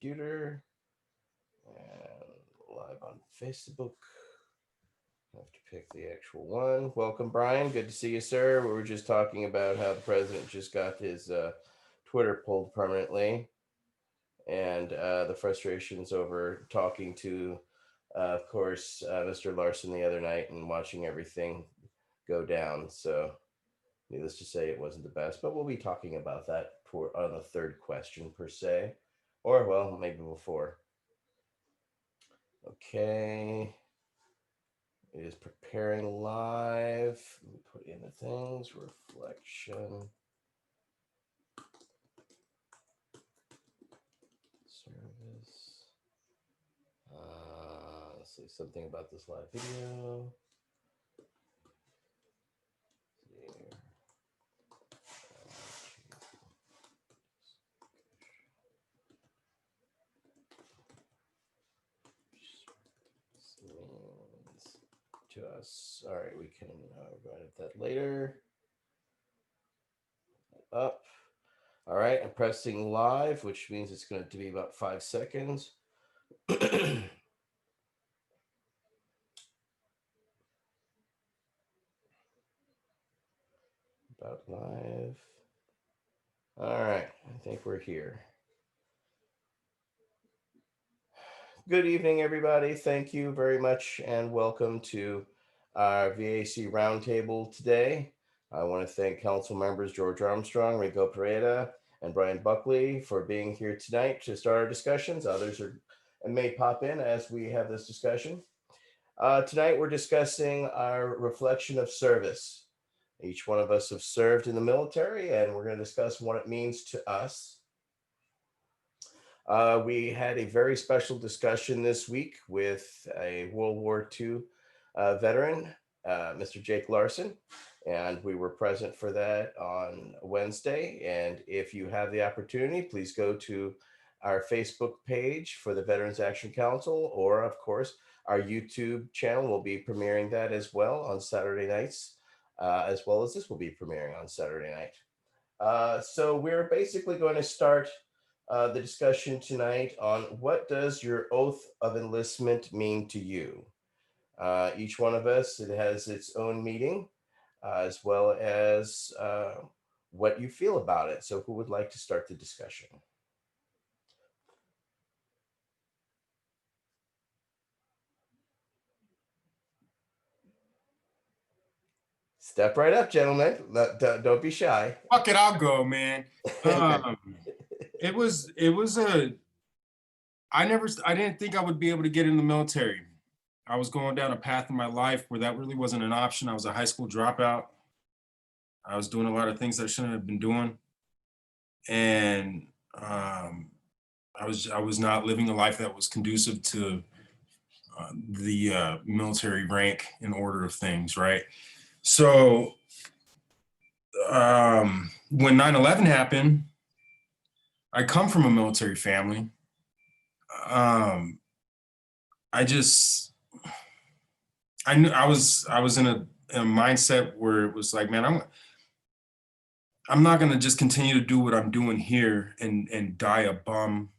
computer and live on Facebook. I have to pick the actual one. Welcome, Brian. Good to see you, sir. We were just talking about how the president just got his Twitter pulled permanently, and the frustrations over talking to, of course, Mr. Larson the other night and watching everything go down. So, needless to say, it wasn't the best, but we'll be talking about that on the third question per se, or well, maybe before. Okay, it is preparing live. Let me put in the things. Reflection. Service. Let's see something about this live video. To us. All right, we can edit that later. Up. All right, I'm pressing live, which means it's going to be about 5 seconds. About live. All right, I think we're here. Good evening, everybody. Thank you very much, and welcome to our V.A.C. Roundtable today. I want to thank Council members George Armstrong, Rico Pereira, and Brian Buckley for being here tonight to start our discussions. Others may pop in as we have this discussion. Tonight, we're discussing our reflection of service. Each one of us have served in the military, and we're going to discuss what it means to us. We had a very special discussion this week with a World War II veteran, Mr. Jake Larson, and we were present for that on Wednesday. And if you have the opportunity, please go to our Facebook page for the Veterans Action Council, or of course, our YouTube channel will be premiering that as well on Saturday nights, as well as this will be premiering on Saturday night. So we're basically going to start the discussion tonight on what does your oath of enlistment mean to you? Each one of us, it has its own meaning, as well as what you feel about it. So who would like to start the discussion? Step right up, gentlemen. Don't be shy. Fuck it, I'll go, man. It was I didn't think I would be able to get in the military. I was going down a path in my life where that really wasn't an option. I was a high school dropout. I was doing a lot of things I shouldn't have been doing. And I was not living a life that was conducive to the military rank and order of things, right? So when 9/11 happened, I come from a military family. I knew I was in a mindset where it was like, man, I'm not gonna just continue to do what I'm doing here and die a bum,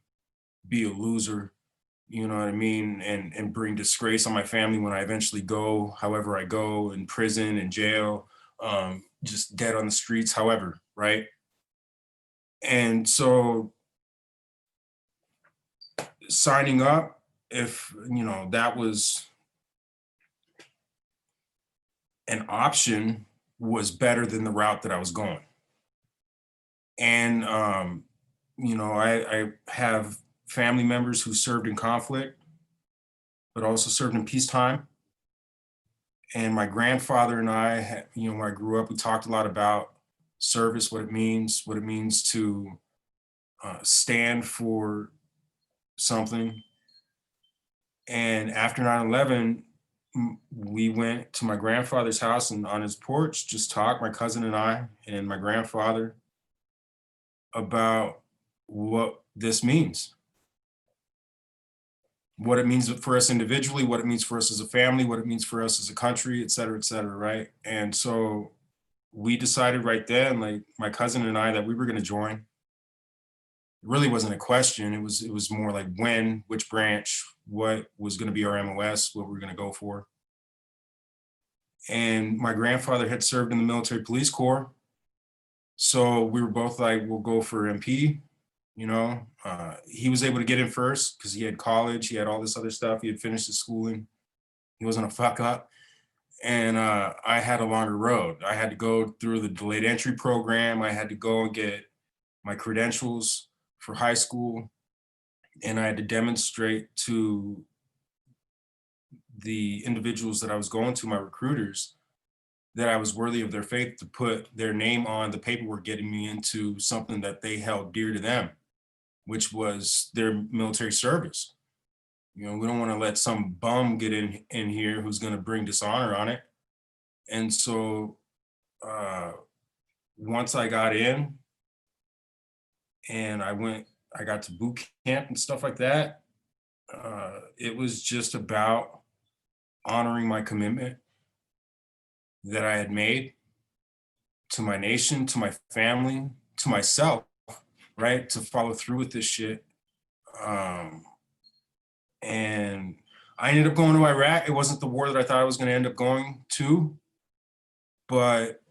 be a loser, you know what I mean, and bring disgrace on my family when I eventually go, however I go, in prison, in jail, just dead on the streets, however, right? And so signing up, if that was an option, was better than the route that I was going. And I have family members who served in conflict, but also served in peacetime. And my grandfather and I, when I grew up, we talked a lot about service, what it means to stand for something. And after 9/11, we went to my grandfather's house, and on his porch, just talked, my cousin and I, and my grandfather, about what this means. What it means for us individually, what it means for us as a family, what it means for us as a country, et cetera, right? And so we decided right then, like my cousin and I, that we were going to join. really wasn't a question. It was more like when, which branch, what was going to be our MOS, what we were going to go for. And my grandfather had served in the military police corps. So we were both like, we'll go for MP, you know. He was able to get in first because he had college, he had all this other stuff. He had finished his schooling. He wasn't a fuck up. And I had a longer road. I had to go through the delayed entry program. I had to go and get my credentials for high school. And I had to demonstrate to the individuals that I was going to, my recruiters, that I was worthy of their faith to put their name on the paperwork getting me into something that they held dear to them, which was their military service. You know, we don't want to let some bum get in here who's going to bring dishonor on it. And so once I got in and I got to boot camp and stuff like that, it was just about honoring my commitment that I had made to my nation, to my family, to myself, right? To follow through with this shit. And I ended up going to Iraq. It wasn't the war that I thought I was going to end up going to, but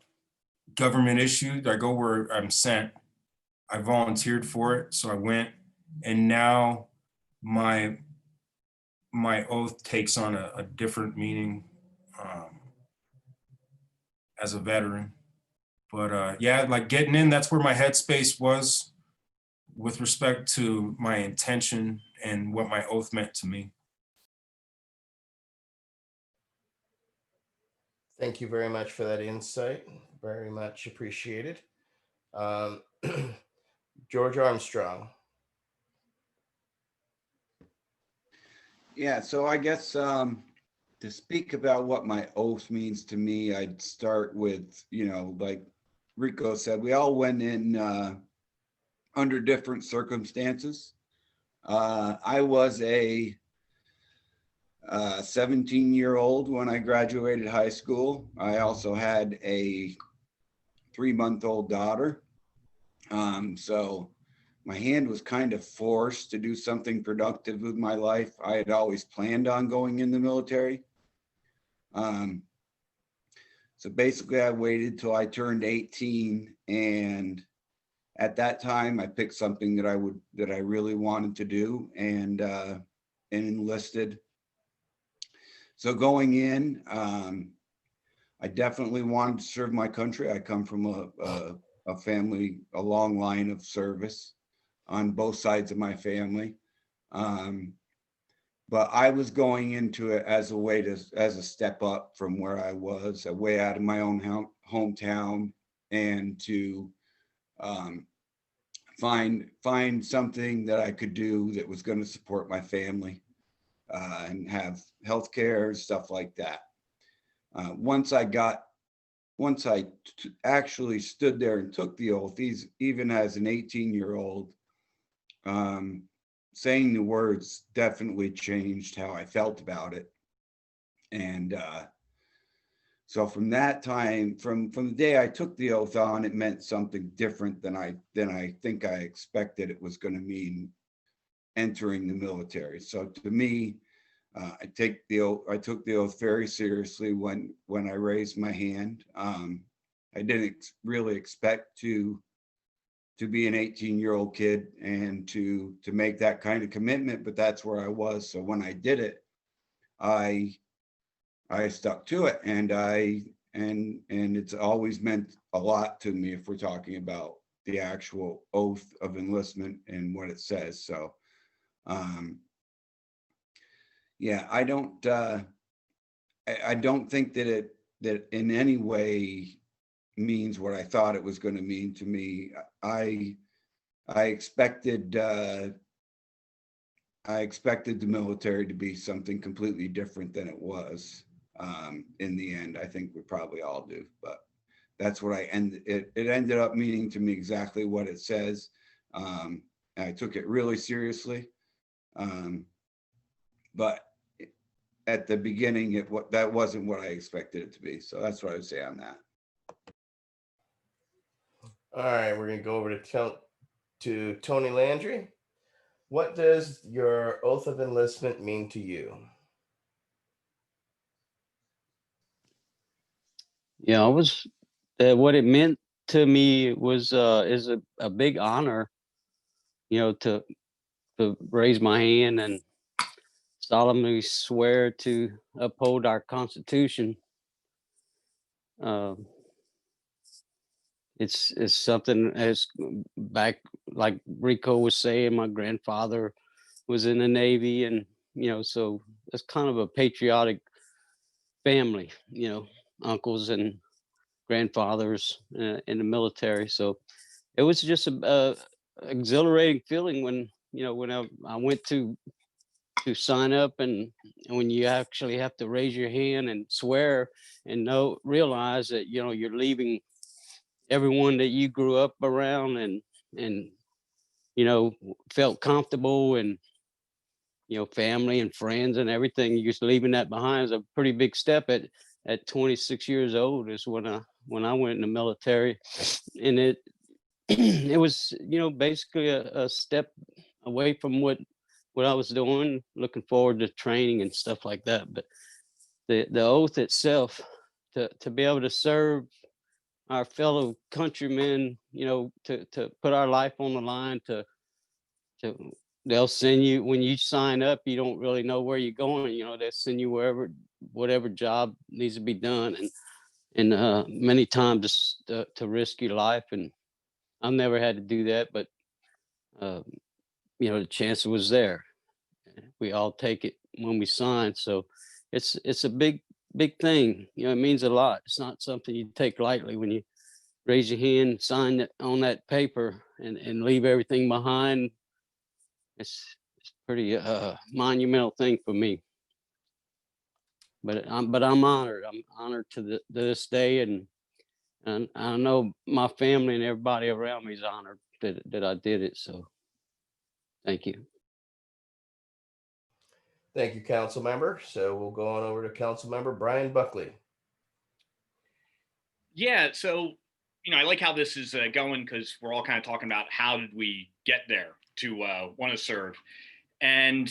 government issued. I go where I'm sent. I volunteered for it, so I went. And now my oath takes on a different meaning as a veteran. But yeah, like getting in, that's where my headspace was with respect to my intention and what my oath meant to me. Thank you very much for that insight. Very much appreciated. Um, George Armstrong. Yeah, so I guess to speak about what my oath means to me, I'd start with, you know, like Rico said, we all went in under different circumstances. I was a 17-year-old when I graduated high school. I also had a 3-month-old daughter. So my hand was kind of forced to do something productive with my life. I had always planned on going in the military. So basically I waited till I turned 18, and at that time I picked something that I really wanted to do, and enlisted. So going in, I definitely wanted to serve my country. I come from a family, a long line of service on both sides of my family. But I was going into it as a step up from where I was, a way out of my own hometown, and to find something that I could do that was going to support my family and have healthcare, stuff like that. Once I actually stood there and took the oath, even as an 18-year-old, saying the words definitely changed how I felt about it. And so from that time, from the day I took the oath on, it meant something different than I think I expected it was going to mean entering the military. So to me, I took the oath very seriously when I raised my hand. I didn't really expect to be an 18-year-old kid and to make that kind of commitment, but that's where I was. So when I did it, I stuck to it, and it's always meant a lot to me if we're talking about the actual oath of enlistment and what it says. So yeah, I don't think that that in any way means what I thought it was going to mean to me. I expected the military to be something completely different than it was. In the end, I think we probably all do, but that's what it ended up meaning to me exactly what it says. I took it really seriously. But at the beginning, that wasn't what I expected it to be. So that's what I would say on that. All right, we're gonna go over to to Tony Landry. What does your oath of enlistment mean to you? Yeah, what it meant to me was is a big honor, to raise my hand and solemnly swear to uphold our Constitution. It's something as back, like Rico was saying, my grandfather was in the Navy, and so it's kind of a patriotic family, uncles and grandfathers in the military. So it was just a exhilarating feeling when I went to sign up, and when you actually have to raise your hand and swear and realize that you're leaving everyone that you grew up around and felt comfortable, and family and friends and everything. You're just leaving that behind is a pretty big step. At 26 years old is when I went in the military, and it it was basically a step away from what I was doing, looking forward to training and stuff like that. But the oath itself, to be able to serve our fellow countrymen, to put our life on the line, to they'll send you, when you sign up, you don't really know where you're going. They'll send you whatever job needs to be done, and many times to risk your life. And I've never had to do that, but the chance was there. We all take it when we sign, so it's a big thing. It means a lot. It's not something you take lightly when you raise your hand, sign it on that paper, and leave everything behind. It's pretty monumental thing for me. But I'm honored. I'm honored to this day, and I know my family and everybody around me is honored that I did it. So thank you. Thank you, council member. So we'll go on over to council member Brian Buckley. Yeah, so I like how this is going, because we're all kind of talking about how did we get there to want to serve. And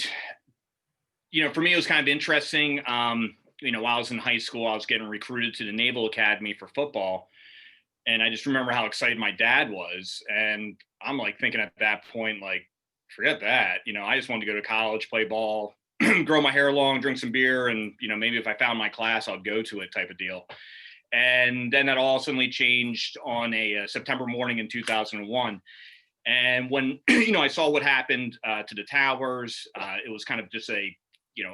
for me, it was kind of interesting. While I was in high school, I was getting recruited to the Naval Academy for football, and I just remember how excited my dad was. And I'm like thinking at that point, like, forget that. I just wanted to go to college, play ball, grow my hair long, drink some beer, and maybe if I found my class, I'd go to it, type of deal. And then that all suddenly changed on a September morning in 2001. And when I saw what happened to the towers, it was kind of just a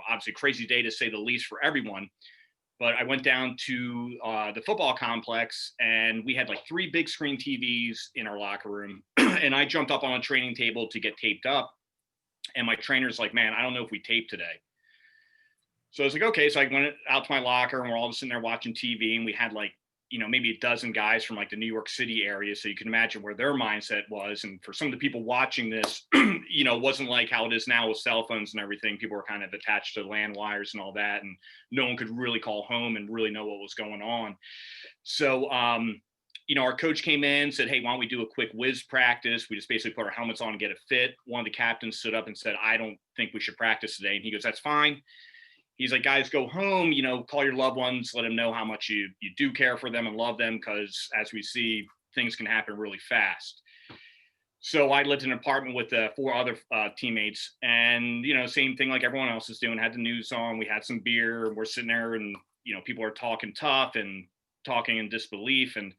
obviously crazy day, to say the least, for everyone. But I went down to the football complex, and we had like 3 big screen TVs in our locker room. And I jumped up on a training table to get taped up. And my trainer's like, man, I don't know if we taped today. So I was like, okay. So I went out to my locker, and we're all just sitting there watching TV. And we had like, maybe a dozen guys from like the New York City area. So you can imagine where their mindset was. And for some of the people watching this, it wasn't like how it is now with cell phones and everything. People were kind of attached to land wires and all that, and no one could really call home and really know what was going on. So, our coach came in, said, hey, why don't we do a quick whiz practice? We just basically put our helmets on and get a fit. One of the captains stood up and said, I don't think we should practice today. And he goes, that's fine. He's like, guys, go home, call your loved ones, let them know how much you do care for them and love them, because as we see, things can happen really fast. So I lived in an apartment with 4 other teammates, and, same thing like everyone else is doing, had the news on, we had some beer, and we're sitting there, and, people are talking tough and talking in disbelief. And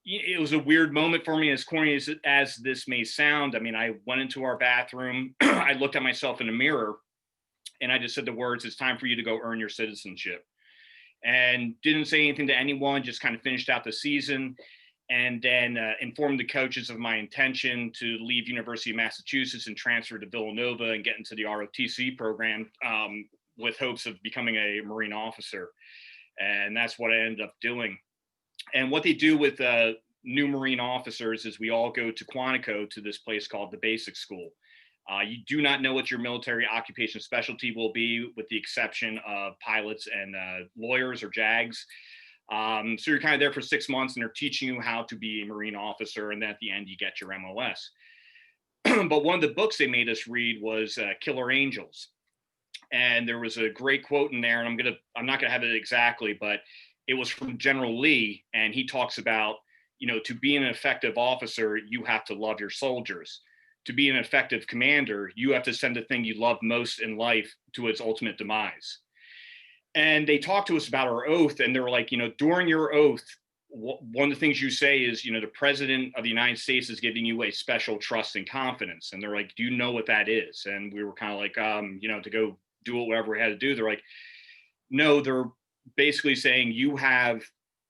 it was a weird moment for me, as corny as this may sound. I mean, I went into our bathroom, I looked at myself in the mirror, and I just said the words, it's time for you to go earn your citizenship. And didn't say anything to anyone, just kind of finished out the season, and then informed the coaches of my intention to leave University of Massachusetts and transfer to Villanova and get into the ROTC program with hopes of becoming a Marine officer. And that's what I ended up doing. And what they do with new Marine officers is we all go to Quantico, to this place called the Basic School. You do not know what your military occupation specialty will be, with the exception of pilots and lawyers or JAGs. So you're kind of there for 6 months, and they're teaching you how to be a Marine officer. And then at the end, you get your MOS. But one of the books they made us read was Killer Angels. And there was a great quote in there, and I'm not gonna have it exactly, but it was from General Lee, and he talks about, to be an effective officer, you have to love your soldiers. To be an effective commander, you have to send the thing you love most in life to its ultimate demise. And they talked to us about our oath, and they were like, during your oath, one of the things you say is, the president of the United States is giving you a special trust and confidence. And they're like, do you know what that is? And we were kind of like, to go do whatever we had to do. They're like, no, they're basically saying you have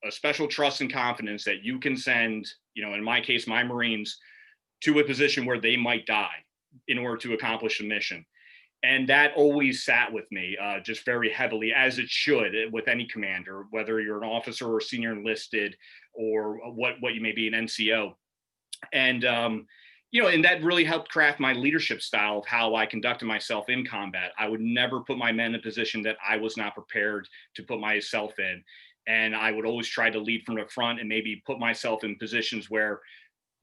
a special trust and confidence that you can send, in my case, my Marines, to a position where they might die in order to accomplish the mission. And that always sat with me just very heavily, as it should with any commander, whether you're an officer or senior enlisted or what you may be, an NCO. And, and that really helped craft my leadership style of how I conducted myself in combat. I would never put my men in a position that I was not prepared to put myself in. And I would always try to lead from the front and maybe put myself in positions where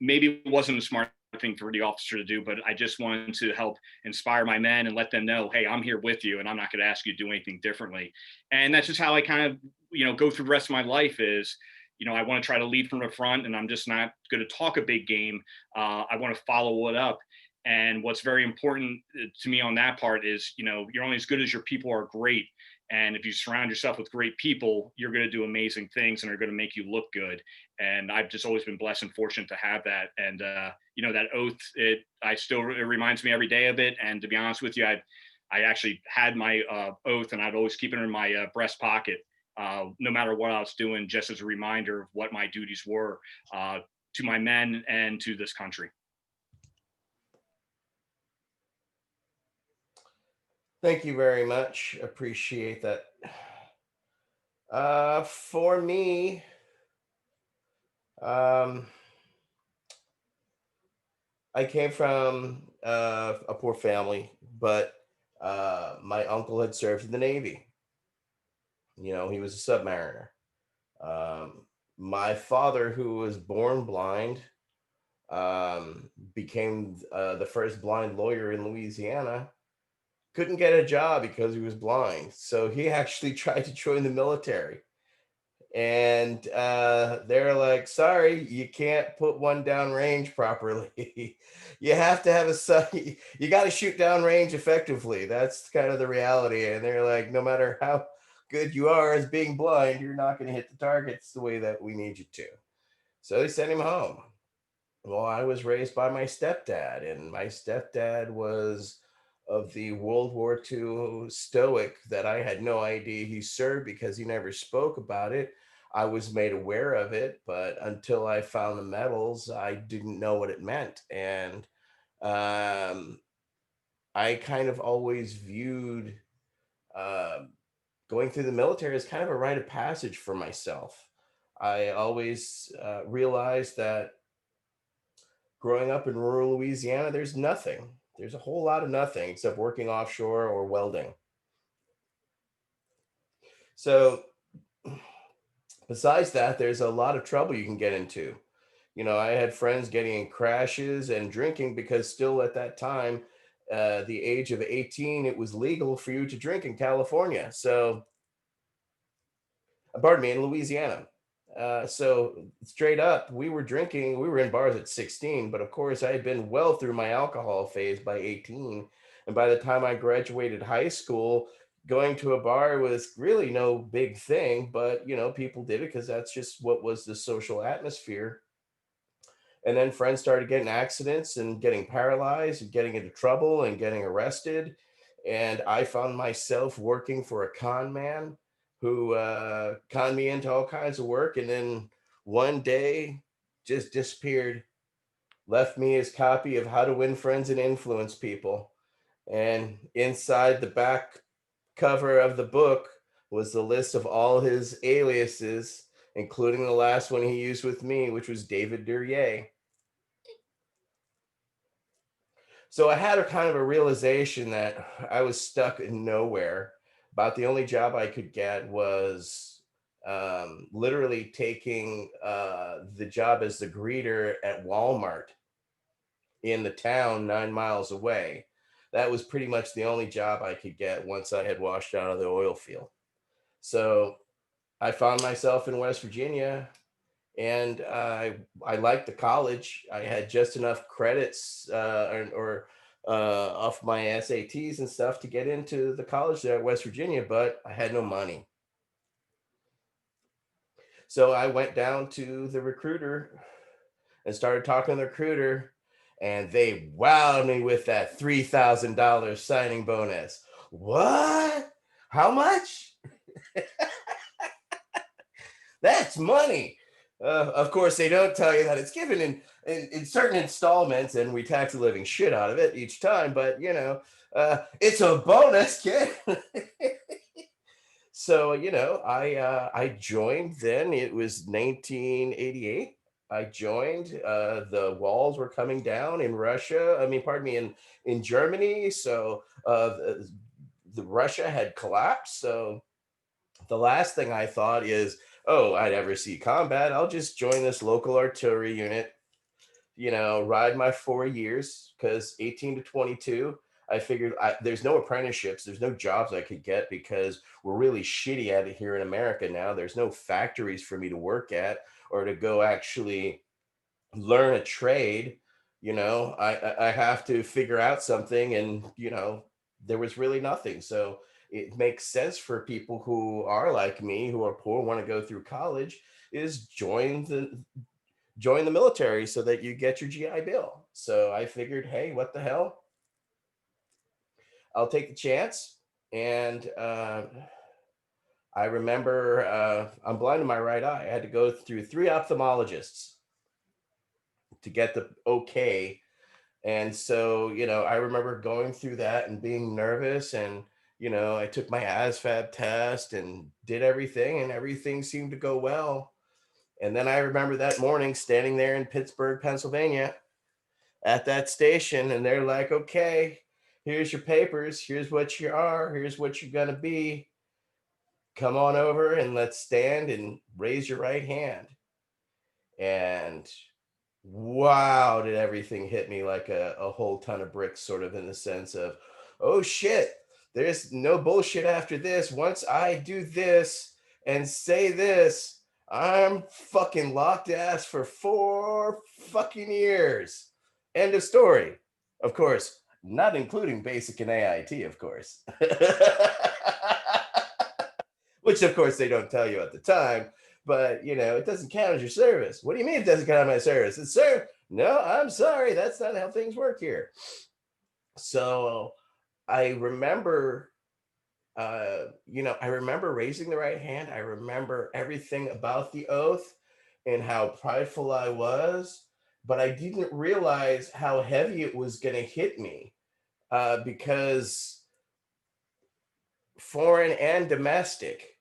maybe it wasn't a smart thing for the officer to do, but I just wanted to help inspire my men and let them know, hey, I'm here with you and I'm not going to ask you to do anything differently. And that's just how I kind of, go through the rest of my life is, I want to try to lead from the front, and I'm just not going to talk a big game. I want to follow it up. And what's very important to me on that part is, you're only as good as your people are great. And if you surround yourself with great people, you're going to do amazing things and are going to make you look good. And I've just always been blessed and fortunate to have that. And, that oath, it reminds me every day of it. And to be honest with you, I actually had my oath, and I'd always keep it in my breast pocket, no matter what I was doing, just as a reminder of what my duties were to my men and to this country. Thank you very much. Appreciate that. For me, I came from a poor family, but my uncle had served in the Navy. He was a submariner. My father, who was born blind, became the first blind lawyer in Louisiana. Couldn't get a job because he was blind. So he actually tried to join the military. And they're like, sorry, you can't put one down range properly. You have to have you got to shoot down range effectively. That's kind of the reality. And they're like, no matter how good you are as being blind, you're not going to hit the targets the way that we need you to. So they sent him home. Well, I was raised by my stepdad, and my stepdad was of the World War II stoic that I had no idea he served because he never spoke about it. I was made aware of it, but until I found the medals, I didn't know what it meant. And I kind of always viewed going through the military as kind of a rite of passage for myself. I always realized that growing up in rural Louisiana, there's nothing. There's a whole lot of nothing except working offshore or welding. So besides that, there's a lot of trouble you can get into. I had friends getting in crashes and drinking because still at that time, the age of 18, it was legal for you to drink in California. So, pardon me, in Louisiana. So straight up, we were drinking, we were in bars at 16, but of course I had been well through my alcohol phase by 18. And by the time I graduated high school, going to a bar was really no big thing, but people did it because that's just what was the social atmosphere. And then friends started getting accidents and getting paralyzed and getting into trouble and getting arrested. And I found myself working for a con man who conned me into all kinds of work. And then one day just disappeared, left me his copy of How to Win Friends and Influence People. And inside the back cover of the book was the list of all his aliases, including the last one he used with me, which was David Duryea. So I had a kind of a realization that I was stuck in nowhere. About the only job I could get was literally taking the job as the greeter at Walmart in the town 9 miles away. That was pretty much the only job I could get once I had washed out of the oil field. So I found myself in West Virginia, and I liked the college. I had just enough credits off my SATs and stuff to get into the college there at West Virginia, but I had no money. So I went down to the recruiter and started talking to the recruiter, and they wowed me with that $3,000 signing bonus. What? How much? That's money. Of course, they don't tell you that it's given in certain installments, and we tax the living shit out of it each time. But it's a bonus, kid. So I joined then. It was 1988. I joined. The walls were coming down in Russia. I mean, pardon me, in Germany. So the Russia had collapsed. So the last thing I thought is, oh, I'd ever see combat. I'll just join this local artillery unit, ride my 4 years, because 18 to 22, I figured there's no apprenticeships, there's no jobs I could get because we're really shitty at it here in America now. There's no factories for me to work at or to go actually learn a trade. I have to figure out something, and there was really nothing. So it makes sense for people who are like me, who are poor, want to go through college, is join the military so that you get your GI Bill. So I figured, hey, what the hell? I'll take the chance. And I remember I'm blind in my right eye. I had to go through 3 ophthalmologists to get the okay. And so, I remember going through that and being nervous. And, I took my ASVAB test and did everything, and everything seemed to go well. And then I remember that morning standing there in Pittsburgh, Pennsylvania at that station, and they're like, okay, here's your papers. Here's what you are. Here's what you're going to be. Come on over and let's stand and raise your right hand. And wow, did everything hit me like a whole ton of bricks, sort of in the sense of, oh shit, there's no bullshit after this. Once I do this and say this, I'm fucking locked ass for 4 fucking years. End of story. Of course, not including basic and AIT, of course. Which, of course, they don't tell you at the time. But, it doesn't count as your service. What do you mean it doesn't count as my service? It's sir. No, I'm sorry. That's not how things work here. So I remember, I remember raising the right hand. I remember everything about the oath and how prideful I was. But I didn't realize how heavy it was going to hit me because foreign and domestic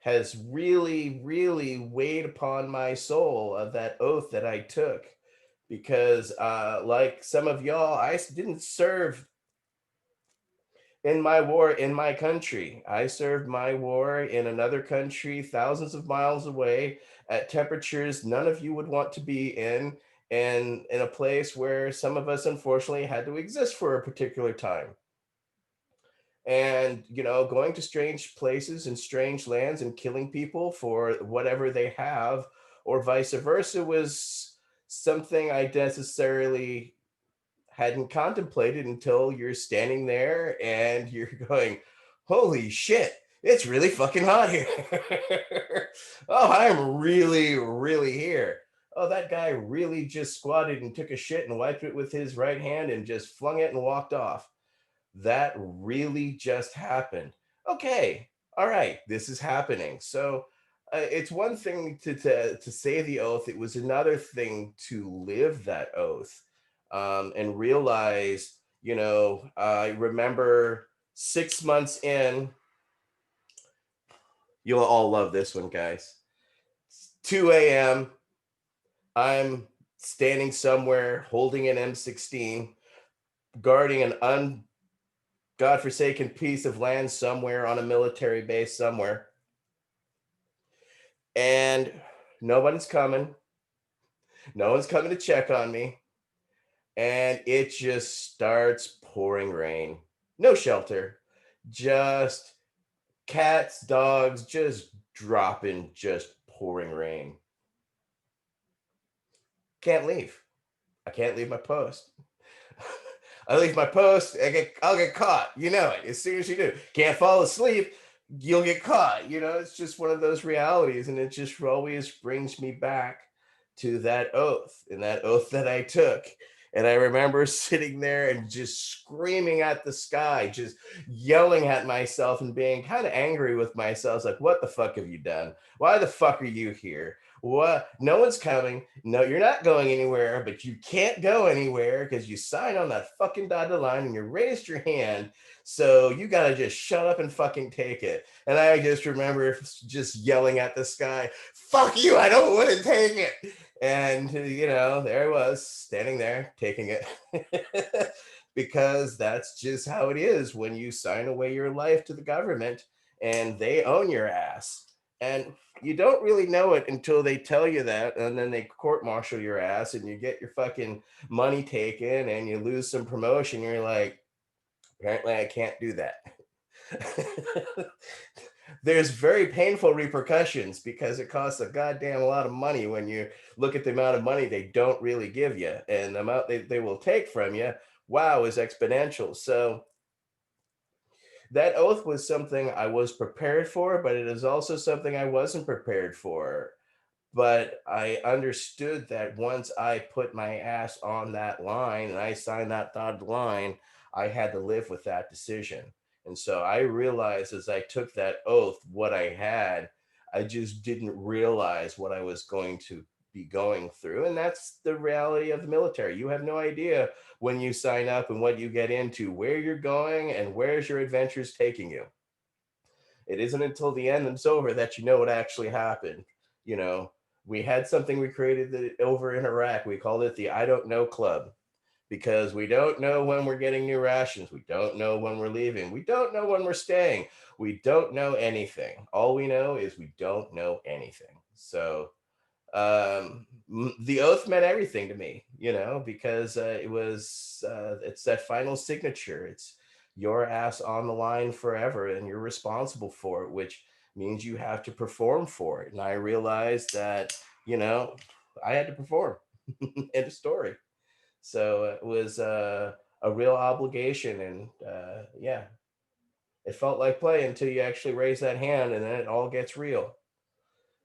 has really, really weighed upon my soul of that oath that I took. Because like some of y'all, I didn't serve in my war in my country. I served my war in another country, thousands of miles away, at temperatures none of you would want to be in, and in a place where some of us unfortunately had to exist for a particular time. And going to strange places and strange lands and killing people for whatever they have, or vice versa, was something I necessarily hadn't contemplated until you're standing there and you're going, holy shit, it's really fucking hot here. Oh, I'm really, really here. Oh, that guy really just squatted and took a shit and wiped it with his right hand and just flung it and walked off. That really just happened. Okay, all right, this is happening. So it's one thing to say the oath. It was another thing to live that oath, and realize, I remember 6 months in, you'll all love this one, guys. It's 2 a.m. I'm standing somewhere holding an M16, guarding an godforsaken piece of land somewhere on a military base somewhere. And no one's coming. No one's coming to check on me. and it just starts pouring rain. No shelter, just cats, dogs, just dropping, just pouring rain. Can't leave. I can't leave my post. I leave my post, I'll get caught. You know it. As soon as you do, can't fall asleep, you'll get caught. You know, it's just one of those realities, and it just always brings me back to that oath and that oath that I took. And I remember sitting there and just screaming at the sky, just yelling at myself and being kind of angry with myself. Like, what the fuck have you done? Why the fuck are you here? What? No one's coming. No, you're not going anywhere, but you can't go anywhere because you signed on that fucking dotted line and you raised your hand. So you got to just shut up and fucking take it. And I just remember just yelling at the sky, fuck you, I don't want to take it. And, you know, there I was standing there taking it. Because that's just how it is when you sign away your life to the government and they own your ass. And you don't really know it until they tell you that, and then they court martial your ass and you get your fucking money taken and you lose some promotion. You're like, apparently I can't do that. There's very painful repercussions because it costs a goddamn lot of money when you look at the amount of money they don't really give you, and the amount they will take from you, wow, is exponential. So that oath was something I was prepared for, but it is also something I wasn't prepared for. But I understood that once I put my ass on that line and I signed that dotted line, I had to live with that decision. And so I realized as I took that oath what I had, I just didn't realize what I was going to be going through. And that's the reality of the military. You have no idea when you sign up and what you get into, where you're going and where's your adventures taking you. It isn't until the end and it's over that you know what actually happened. You know, we had something we created over in Iraq. We called it the I Don't Know Club because we don't know when we're getting new rations. We don't know when we're leaving. We don't know when we're staying. We don't know anything. All we know is we don't know anything. So the oath meant everything to me, you know, because it's that final signature. It's your ass on the line forever and you're responsible for it, which means you have to perform for it. And I realized that, you know, I had to perform. End of story. So it was a real obligation. And yeah, it felt like play until you actually raise that hand and then it all gets real.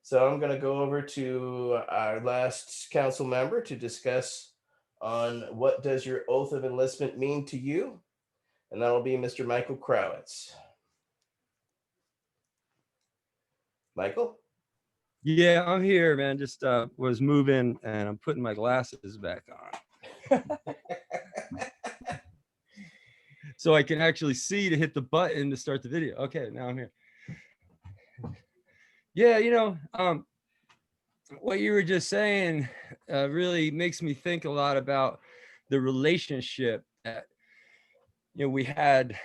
So I'm going to go over to our last council member to discuss on what does your oath of enlistment mean to you? And that'll be Mr. Michael Kravitz. Michael? Yeah, I'm here, man. Just was moving and I'm putting my glasses back on. So I can actually see to hit the button to start the video. Okay, now I'm here. Yeah, you know, what you were just saying really makes me think a lot about the relationship that, you know, we had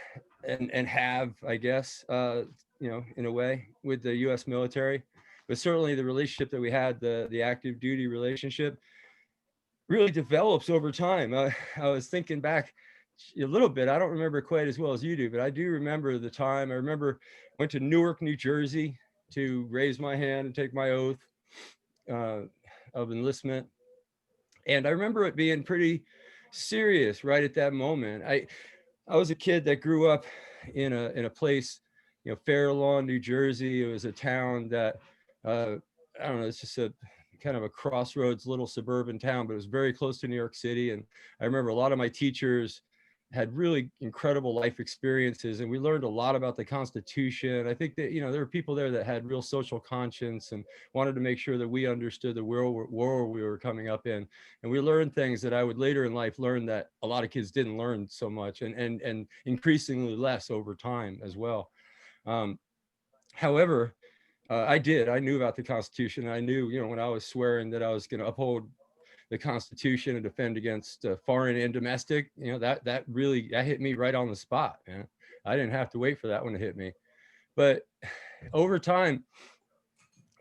and have, I guess, you know, in a way with the U.S. military, but certainly the relationship that we had, the active duty relationship, really develops over time. I was thinking back a little bit. I don't remember quite as well as you do, but I do remember the time. I remember I went to Newark, New Jersey to raise my hand and take my oath of enlistment. And I remember it being pretty serious right at that moment. I was a kid that grew up in a place, you know, Fair Lawn, New Jersey. It was a town that, I don't know, it's just a kind of a crossroads little suburban town, but it was very close to New York City. And I remember a lot of my teachers had really incredible life experiences, and we learned a lot about the Constitution. I think that, you know, there were people there that had real social conscience and wanted to make sure that we understood the war we were coming up in. And we learned things that I would later in life learn that a lot of kids didn't learn so much, and increasingly less over time as well. However, I knew about the Constitution. I knew, you know, when I was swearing that I was going to uphold the Constitution and defend against foreign and domestic, you know, that really, that hit me right on the spot, man. I didn't have to wait for that one to hit me. But over time,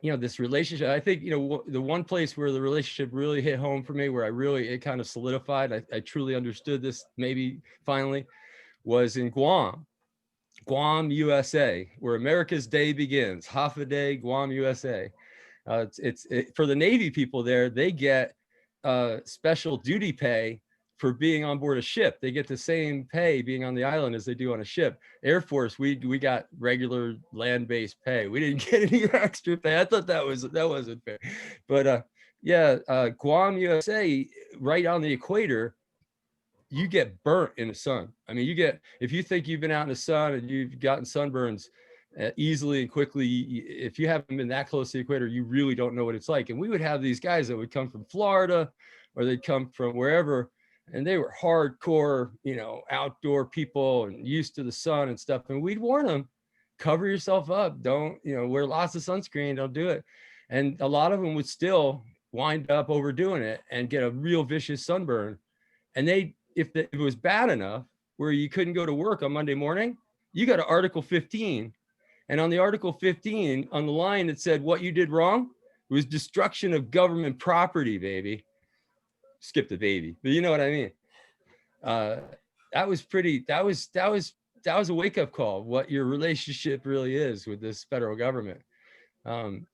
this relationship, I think, the one place where the relationship really hit home for me, where it kind of solidified, I truly understood this maybe finally, was in Guam, USA, where America's day begins. Half a day, Guam, USA. For the Navy people there, they get special duty pay for being on board a ship. They get the same pay being on the island as they do on a ship. Air Force, we got regular land-based pay. We didn't get any extra pay. I thought that wasn't fair. But Guam, USA, right on the equator, you get burnt in the sun. I mean, if you think you've been out in the sun and you've gotten sunburns easily and quickly, if you haven't been that close to the equator, you really don't know what it's like. And we would have these guys that would come from Florida or they'd come from wherever, and they were hardcore, outdoor people and used to the sun and stuff. And we'd warn them, cover yourself up. Don't, wear lots of sunscreen. Don't do it. And a lot of them would still wind up overdoing it and get a real vicious sunburn. And if it was bad enough where you couldn't go to work on Monday morning, you got to Article 15. And on the Article 15, on the line, it said what you did wrong was destruction of government property, baby. Skip the baby, but you know what I mean. That was a wake-up call, what your relationship really is with this federal government.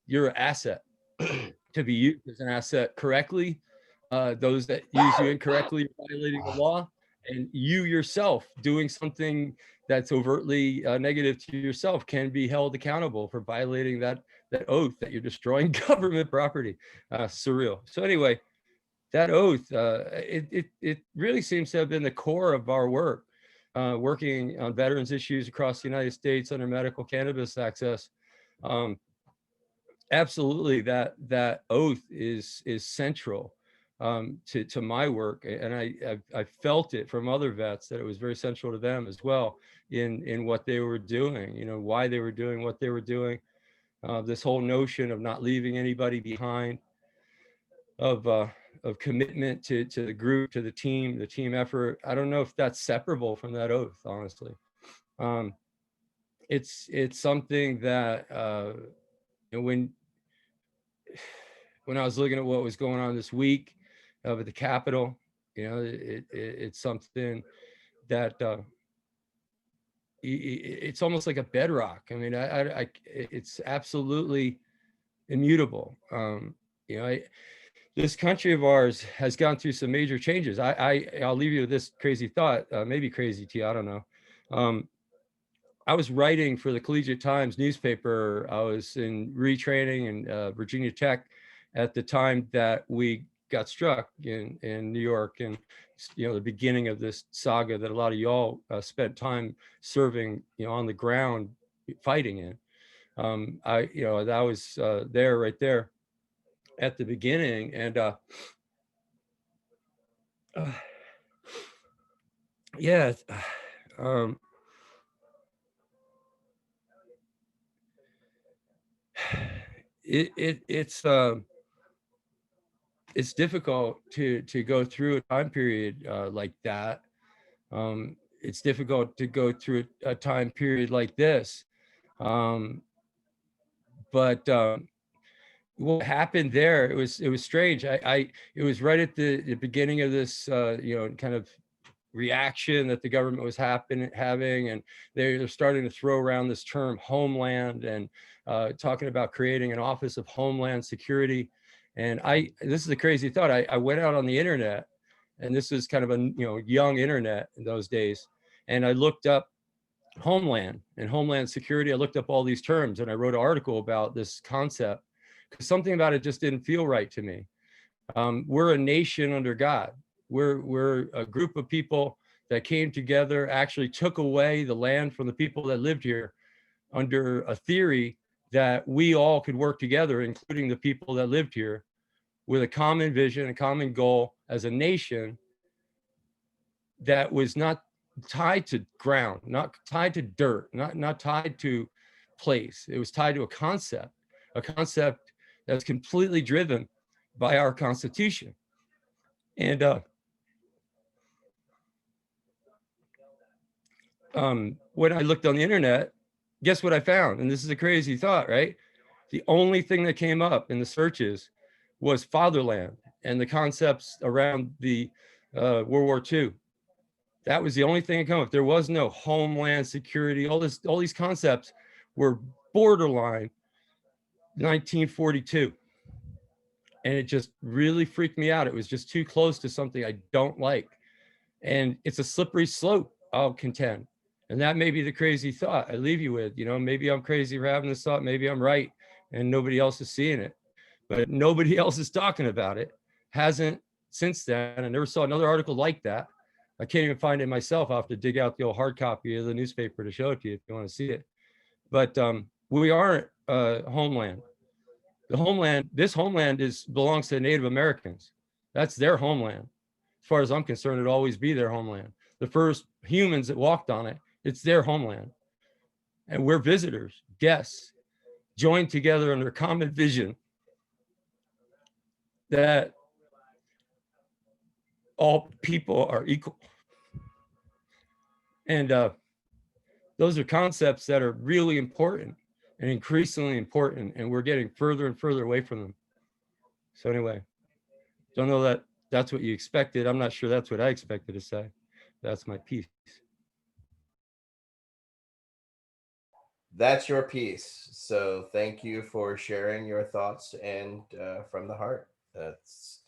You're an asset to be used as an asset correctly. Those that use you incorrectly, violating the law, and you yourself doing something that's overtly negative to yourself can be held accountable for violating that oath that you're destroying government property. Surreal. So anyway, that oath, it really seems to have been the core of our work, working on veterans issues across the United States under medical cannabis access. Absolutely, that oath is central to my work, and I felt it from other vets that it was very central to them as well in what they were doing, why they were doing what they were doing. This whole notion of not leaving anybody behind, of commitment to the group, to the team effort. I don't know if that's separable from that oath, honestly. It's something that when I was looking at what was going on this week at the Capitol, it's something that it's almost like a bedrock. I mean, it's absolutely immutable. This country of ours has gone through some major changes. I'll leave you with this crazy thought, maybe crazy to you, I don't know. I was writing for the Collegiate Times newspaper. I was in retraining in Virginia Tech at the time that we got struck in New York, and the beginning of this saga that a lot of y'all spent time serving, on the ground fighting in. I was right there at the beginning, and it's difficult to go through a time period like that. It's difficult to go through a time period like this. But what happened there, it was strange. It was right at the beginning of this, kind of reaction that the government was having, and they're starting to throw around this term Homeland, and talking about creating an Office of Homeland Security. And this is a crazy thought. I went out on the internet, and this was kind of a young internet in those days, and I looked up Homeland and Homeland Security. I looked up all these terms, and I wrote an article about this concept, because something about it just didn't feel right to me. We're a nation under God. We're a group of people that came together, actually took away the land from the people that lived here under a theory that we all could work together, including the people that lived here, with a common vision, a common goal as a nation that was not tied to ground, not tied to dirt, not tied to place. It was tied to a concept that's completely driven by our Constitution. And when I looked on the internet, guess what I found? And this is a crazy thought, right? The only thing that came up in the searches was fatherland and the concepts around the World War II. That was the only thing that came up. There was no homeland security. All these concepts were borderline 1942. And it just really freaked me out. It was just too close to something I don't like. And it's a slippery slope, I'll contend. And that may be the crazy thought I leave you with. You know, maybe I'm crazy for having this thought. Maybe I'm right and nobody else is seeing it. But nobody else is talking about it. Hasn't since then. I never saw another article like that. I can't even find it myself. I'll have to dig out the old hard copy of the newspaper to show it to you if you want to see it. But we are Homeland. The homeland, this homeland belongs to Native Americans. That's their homeland. As far as I'm concerned, it'll always be their homeland. The first humans that walked on it, it's their homeland. And we're visitors, guests, joined together under a common vision that all people are equal. And those are concepts that are really important and increasingly important, and we're getting further and further away from them. So anyway, don't know that that's what you expected. I'm not sure that's what I expected to say. That's my piece. That's your piece. So thank you for sharing your thoughts and from the heart. That's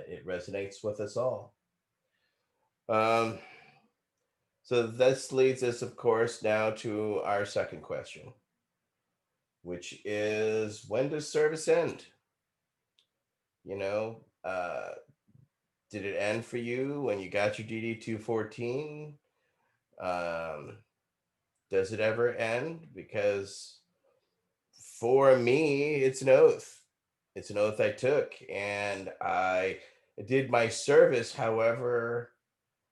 it resonates with us all. So this leads us, of course, now to our second question, which is, when does service end? You know, did it end for you when you got your DD-214? Does it ever end? Because for me, it's an oath. It's an oath I took, and I did my service. However,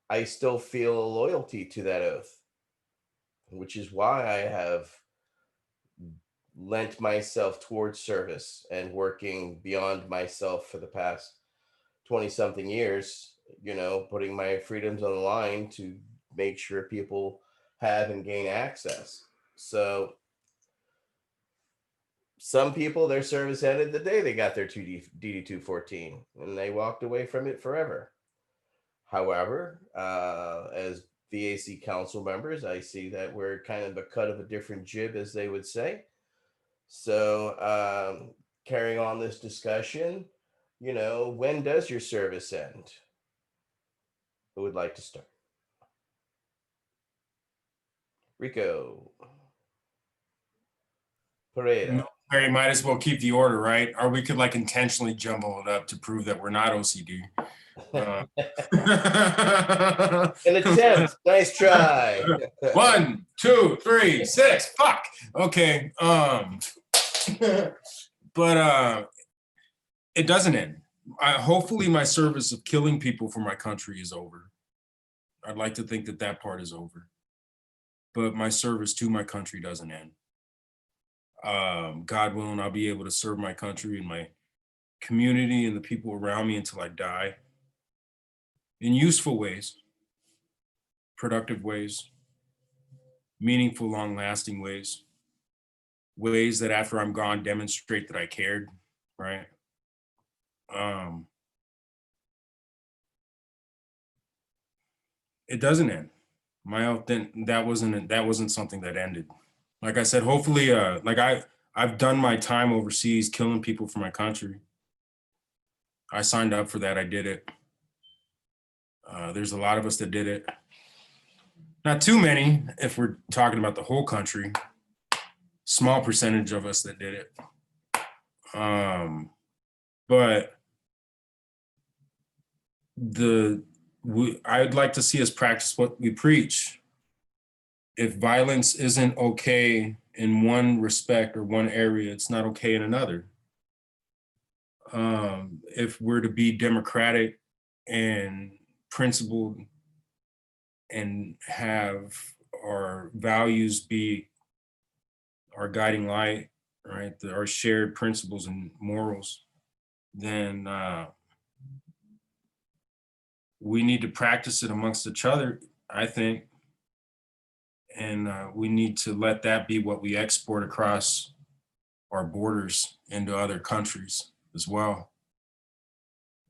I still feel a loyalty to that oath, which is why I have lent myself towards service and working beyond myself for the past 20 something years, you know, putting my freedoms on the line to make sure people have and gain access. So some people, their service ended the day they got their DD-214 and they walked away from it forever. However, as V.A.C. council members, I see that we're kind of a cut of a different jib, as they would say. So carrying on this discussion, you know, when does your service end? Who would like to start? Rico. Pereira. Barry, might as well keep the order, right? Or we could like intentionally jumble it up to prove that we're not OCD. An attempt. Nice try. 1, 2, 3, 6. Fuck. Okay. But it doesn't end. Hopefully my service of killing people for my country is over. I'd like to think that that part is over. But my service to my country doesn't end. God willing, I'll be able to serve my country and my community and the people around me until I die in useful ways, productive ways, meaningful, long-lasting ways, ways that after I'm gone demonstrate that I cared, right? It doesn't end. My oath didn't, that wasn't something that ended. Like I said, hopefully, like I've done my time overseas killing people for my country. I signed up for that, I did it. There's a lot of us that did it. Not too many, if we're talking about the whole country. Small percentage of us that did it. But I'd like to see us practice what we preach. If violence isn't okay in one respect or one area, it's not okay in another. If we're to be democratic and principled and have our values be our guiding light, right? Our shared principles and morals, then we need to practice it amongst each other, I think. And we need to let that be what we export across our borders into other countries as well.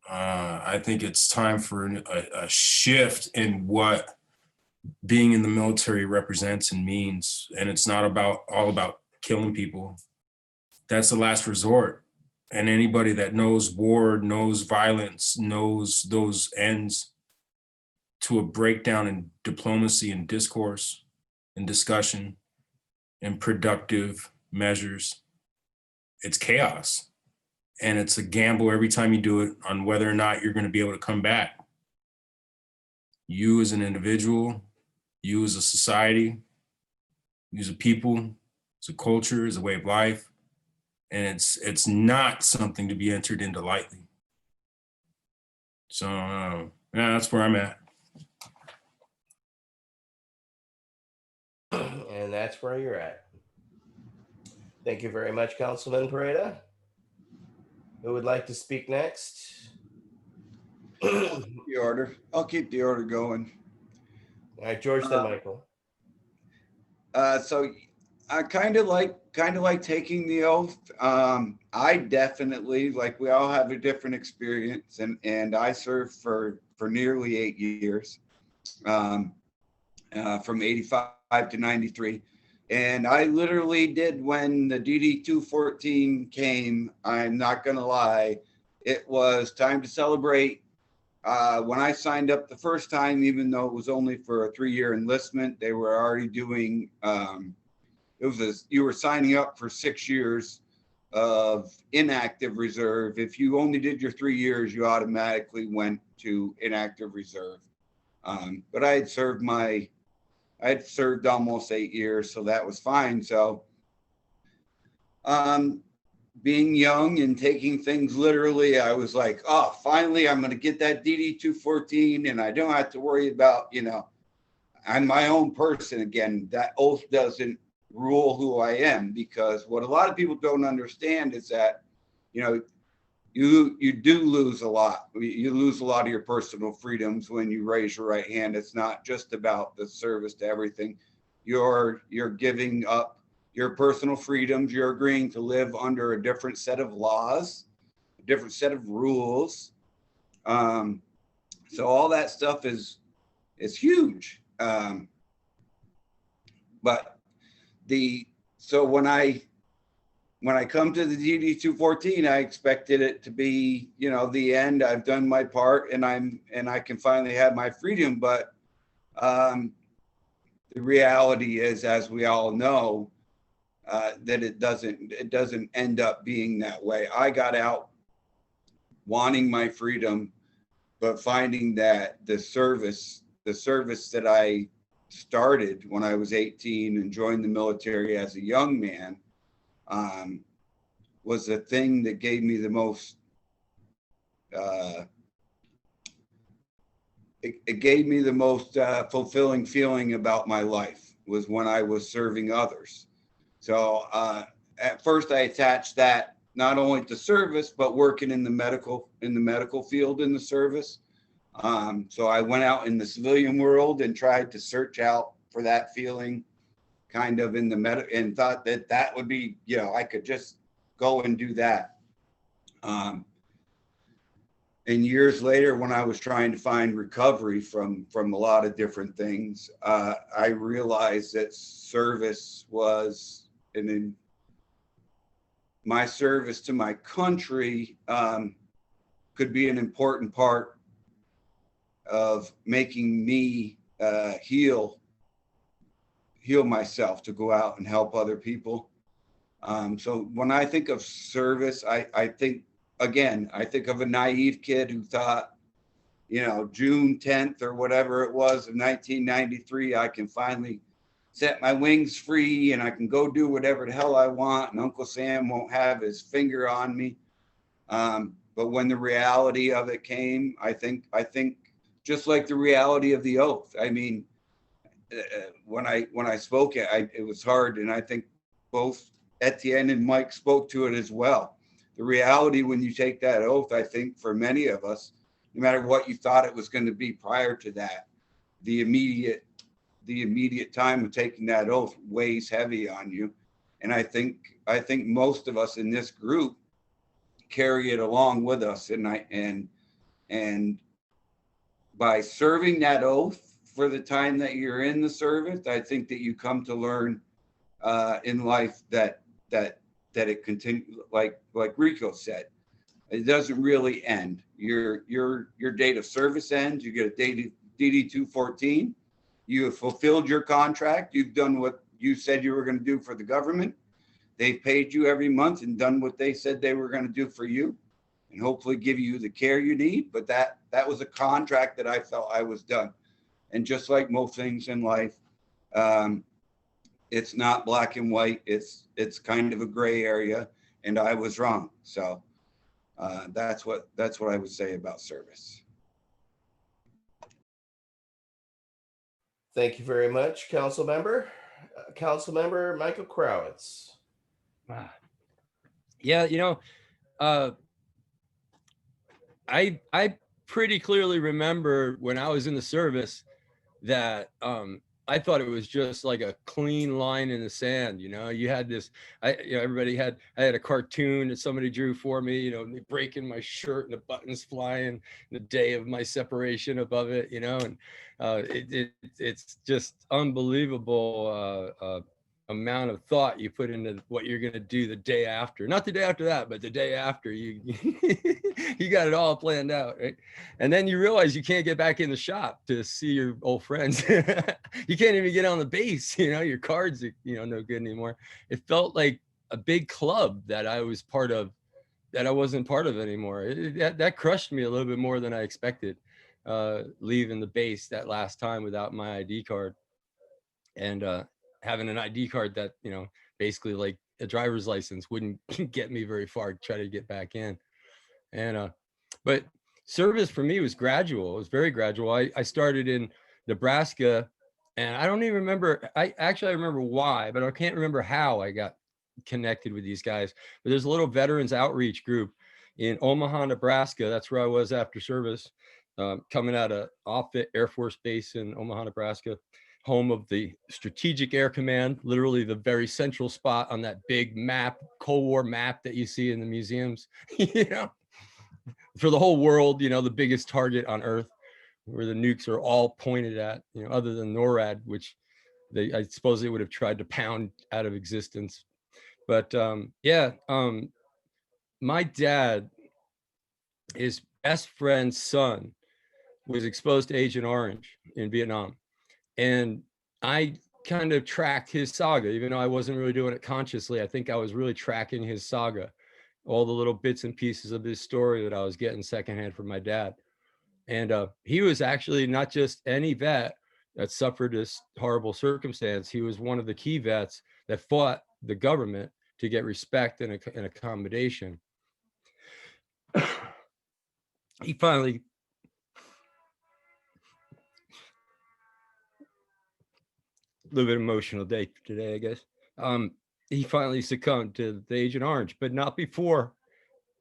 I think it's time for a shift in what being in the military represents and means. And it's not all about killing people. That's the last resort. And anybody that knows war, knows violence, knows those ends to a breakdown in diplomacy and discourse and discussion and productive measures, it's chaos. And it's a gamble every time you do it on whether or not you're going to be able to come back. You as an individual, you as a society, you as a people, as a culture, as a way of life. And it's not something to be entered into lightly. So yeah, that's where I'm at. And that's where you're at. Thank you very much, Councilman Pareda. Who would like to speak next? The order. I'll keep the order going. All right, George, then Michael. So I kind of like taking the oath. I definitely, like, we all have a different experience, and I served for nearly 8 years, from 85 to 93. And I literally did, when the DD-214 came, I'm not gonna lie, it was time to celebrate. When I signed up the first time, even though it was only for a 3-year enlistment, they were already doing, you were signing up for 6 years of inactive reserve. If you only did your 3 years, you automatically went to inactive reserve. But I had served almost 8 years, so that was fine. So being young and taking things literally, I was like, oh, finally, I'm going to get that DD-214, and I don't have to worry about, I'm my own person again. That oath doesn't rule who I am, because what a lot of people don't understand is that, you do lose a lot. You lose a lot of your personal freedoms when you raise your right hand. It's not just about the service to everything. You're giving up your personal freedoms. You're agreeing to live under a different set of laws, a different set of rules. So all that stuff is huge. But so when I come to the DD-214, I expected it to be, the end. I've done my part, and I can finally have my freedom. But the reality is, as we all know, that it doesn't end up being that way. I got out wanting my freedom, but finding that the service that I started when I was 18 and joined the military as a young man, was the thing that gave me the most, it gave me the most fulfilling feeling about my life, was when I was serving others. So at first I attached that not only to service, but working in the medical field in the service. So I went out in the civilian world and tried to search out for that feeling kind of in the and thought that would be, I could just go and do that. And years later, when I was trying to find recovery from a lot of different things, I realized that service was, my service to my country could be an important part of making me heal myself, to go out and help other people. So when I think of service, I think of a naive kid who thought, June 10th or whatever it was of 1993, I can finally set my wings free and I can go do whatever the hell I want, and Uncle Sam won't have his finger on me. But when the reality of it came, I think just like the reality of the oath. I mean, when I spoke it, it was hard, and I think both Etienne and Mike spoke to it as well. The reality when you take that oath, I think for many of us, no matter what you thought it was going to be prior to that, the immediate time of taking that oath weighs heavy on you. And I think most of us in this group carry it along with us. And by serving that oath for the time that you're in the service, I think that you come to learn in life that it continues, like Rico said, it doesn't really end. Your date of service ends. You get a DD 214. You have fulfilled your contract. You've done what you said you were going to do for the government. They've paid you every month and done what they said they were going to do for you, and hopefully give you the care you need. But that was a contract that I felt I was done. And just like most things in life, it's not black and white. It's kind of a gray area, and I was wrong. So that's what I would say about service. Thank you very much, Council Member. Council Member Michael Kravitz. Yeah, you know, I pretty clearly remember when I was in the service that I thought it was just like a clean line in the sand. You know, you had this, everybody had, I had a cartoon that somebody drew for me, you know, me breaking my shirt and the buttons flying the day of my separation above it, you know, and it's just unbelievable amount of thought you put into what you're going to do the day after, not the day after that, but the day after. You you got it all planned out, right? And then you realize you can't get back in the shop to see your old friends. You can't even get on the base, you know, your cards are, you know, no good anymore. It felt like a big club that I was part of that I wasn't part of anymore. That crushed me a little bit more than I expected, leaving the base that last time without my ID card. And having an ID card that, you know, basically like a driver's license wouldn't get me very far to try to get back in. And but service for me was gradual. It was very gradual. I started in Nebraska, and I don't even remember, I remember why, but I can't remember how I got connected with these guys. But there's a little veterans outreach group in Omaha, Nebraska. That's where I was after service, coming out of Offutt Air Force Base in Omaha, Nebraska, home of the Strategic Air Command, literally the very central spot on that big map, Cold War map that you see in the museums, you know, for the whole world, you know, the biggest target on Earth, where the nukes are all pointed at, you know, other than NORAD, which I suppose they would have tried to pound out of existence. But my dad, his best friend's son, was exposed to Agent Orange in Vietnam. And I kind of tracked his saga, even though I wasn't really doing it consciously. I think I was really tracking his saga, all the little bits and pieces of his story that I was getting secondhand from my dad. And he was actually not just any vet that suffered this horrible circumstance. He was one of the key vets that fought the government to get respect and accommodation. He finally, a little bit emotional day today, I guess. He finally succumbed to the Agent Orange, but not before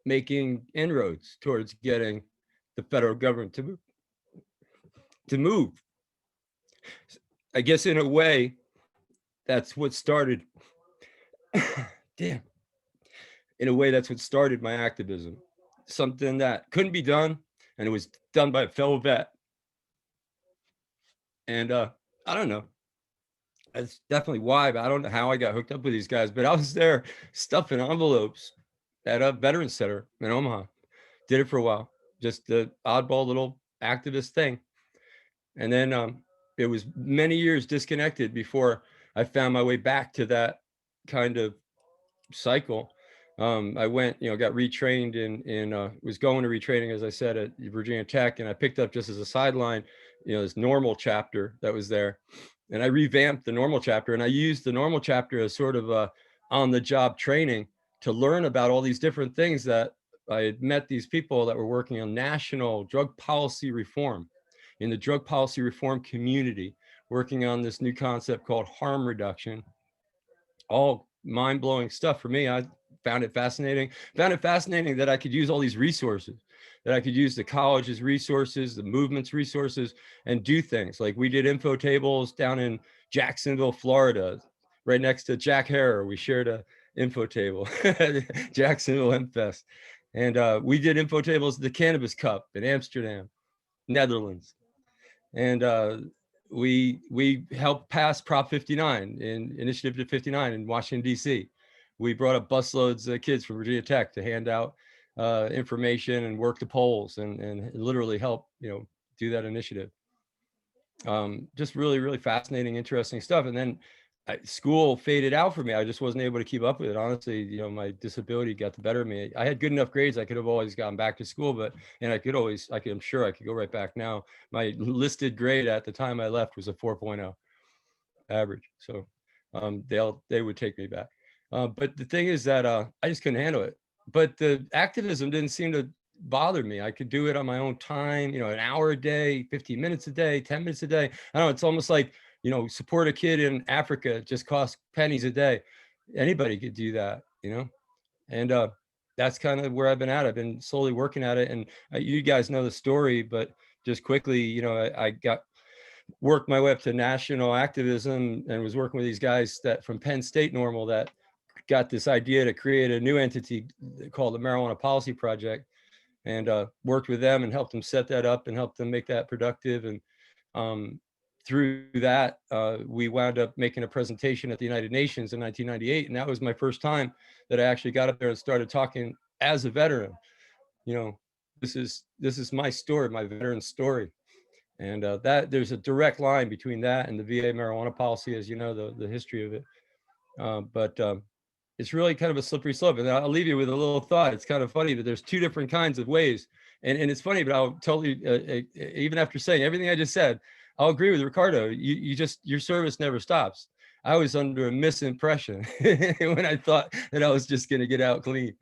making inroads towards getting the federal government to move. I guess in a way, that's what started. Damn. In a way, that's what started my activism. Something that couldn't be done, and it was done by a fellow vet. And I don't know. That's definitely why, but I don't know how I got hooked up with these guys. But I was there stuffing envelopes at a veterans center in Omaha. Did it for a while, just the oddball little activist thing. And then it was many years disconnected before I found my way back to that kind of cycle. I went, got retrained was going to retraining, as I said, at Virginia Tech, and I picked up just as a sideline, this normal chapter that was there. And I revamped the normal chapter, and I used the normal chapter as sort of a on-the-job training to learn about all these different things that I had met these people that were working on national drug policy reform in the drug policy reform community, working on this new concept called harm reduction. All mind-blowing stuff for me. I found it fascinating. Found it fascinating that I could use all these resources, that I could use the college's resources, the movement's resources, and do things like we did info tables down in Jacksonville, Florida. right next to Jack Harrer. We shared a info table, Jacksonville MFest. And we did info tables at the Cannabis Cup in Amsterdam, Netherlands. And we helped pass Prop 59 in Initiative 59 in Washington, D.C. We brought up busloads of kids from Virginia Tech to hand out information and work the polls and literally help, do that initiative. Just really, really fascinating, interesting stuff. And then school faded out for me. I just wasn't able to keep up with it. Honestly, my disability got the better of me. I had good enough grades. I could have always gone back to school, I'm sure I could go right back now. My listed grade at the time I left was a 4.0 average. So they would take me back. But the thing is that I just couldn't handle it. But the activism didn't seem to bother me. I could do it on my own time, an hour a day, 15 minutes a day, 10 minutes a day. I don't know. It's almost like, support a kid in Africa, it just costs pennies a day. Anybody could do that, and that's kind of where I've been at. I've been slowly working at it. And you guys know the story, but just quickly, I worked my way up to national activism and was working with these guys that from Penn State Normal that got this idea to create a new entity called the Marijuana Policy Project, and worked with them and helped them set that up and helped them make that productive. And through that, we wound up making a presentation at the United Nations in 1998. And that was my first time that I actually got up there and started talking as a veteran. This is my story, my veteran story. And that there's a direct line between that and the VA marijuana policy, as you know, the history of it. But it's really kind of a slippery slope. And I'll leave you with a little thought. It's kind of funny that there's two different kinds of ways. And it's funny, but I'll totally, even after saying everything I just said, I'll agree with Ricardo. Your service never stops. I was under a misimpression when I thought that I was just going to get out clean.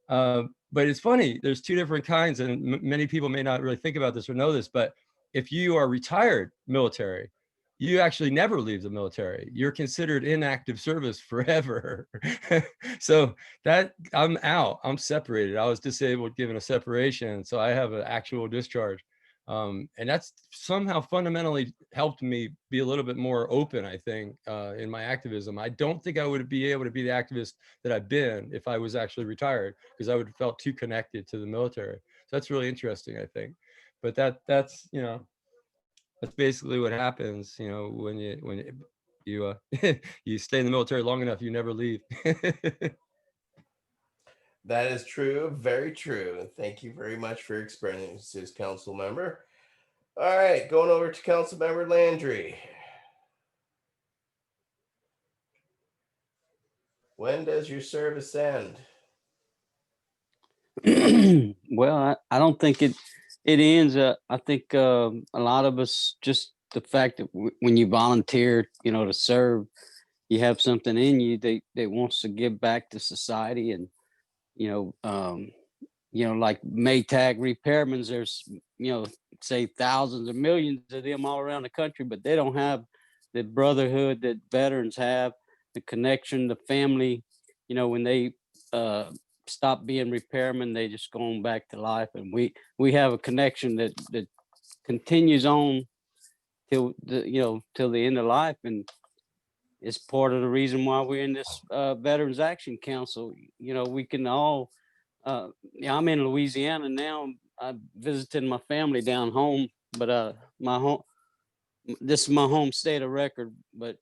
But it's funny, there's two different kinds, and many people may not really think about this or know this, but if you are retired military, you actually never leave the military. You're considered inactive service forever. So that I'm out, I'm separated. I was disabled, given a separation. So I have an actual discharge. And that's somehow fundamentally helped me be a little bit more open, I think, in my activism. I don't think I would be able to be the activist that I've been if I was actually retired, because I would have felt too connected to the military. So that's really interesting, I think. But that's that's basically what happens, when you you stay in the military long enough, you never leave. That is true. Very true. Thank you very much for your experiences, council member. All right, going over to council member Landry. When does your service end? Well, I don't think it ends. I think a lot of us, just the fact that when you volunteer, to serve, you have something in you that wants to give back to society. And like Maytag repairmen, there's say thousands or millions of them all around the country, but they don't have the brotherhood that veterans have, the connection, the family. When they stop being repairmen, they just go on back to life. And we have a connection that continues on till the end of life. And it's part of the reason why we're in this Veterans Action Council. We can all I'm in Louisiana now. I visited my family down home, but this is my home state of record. But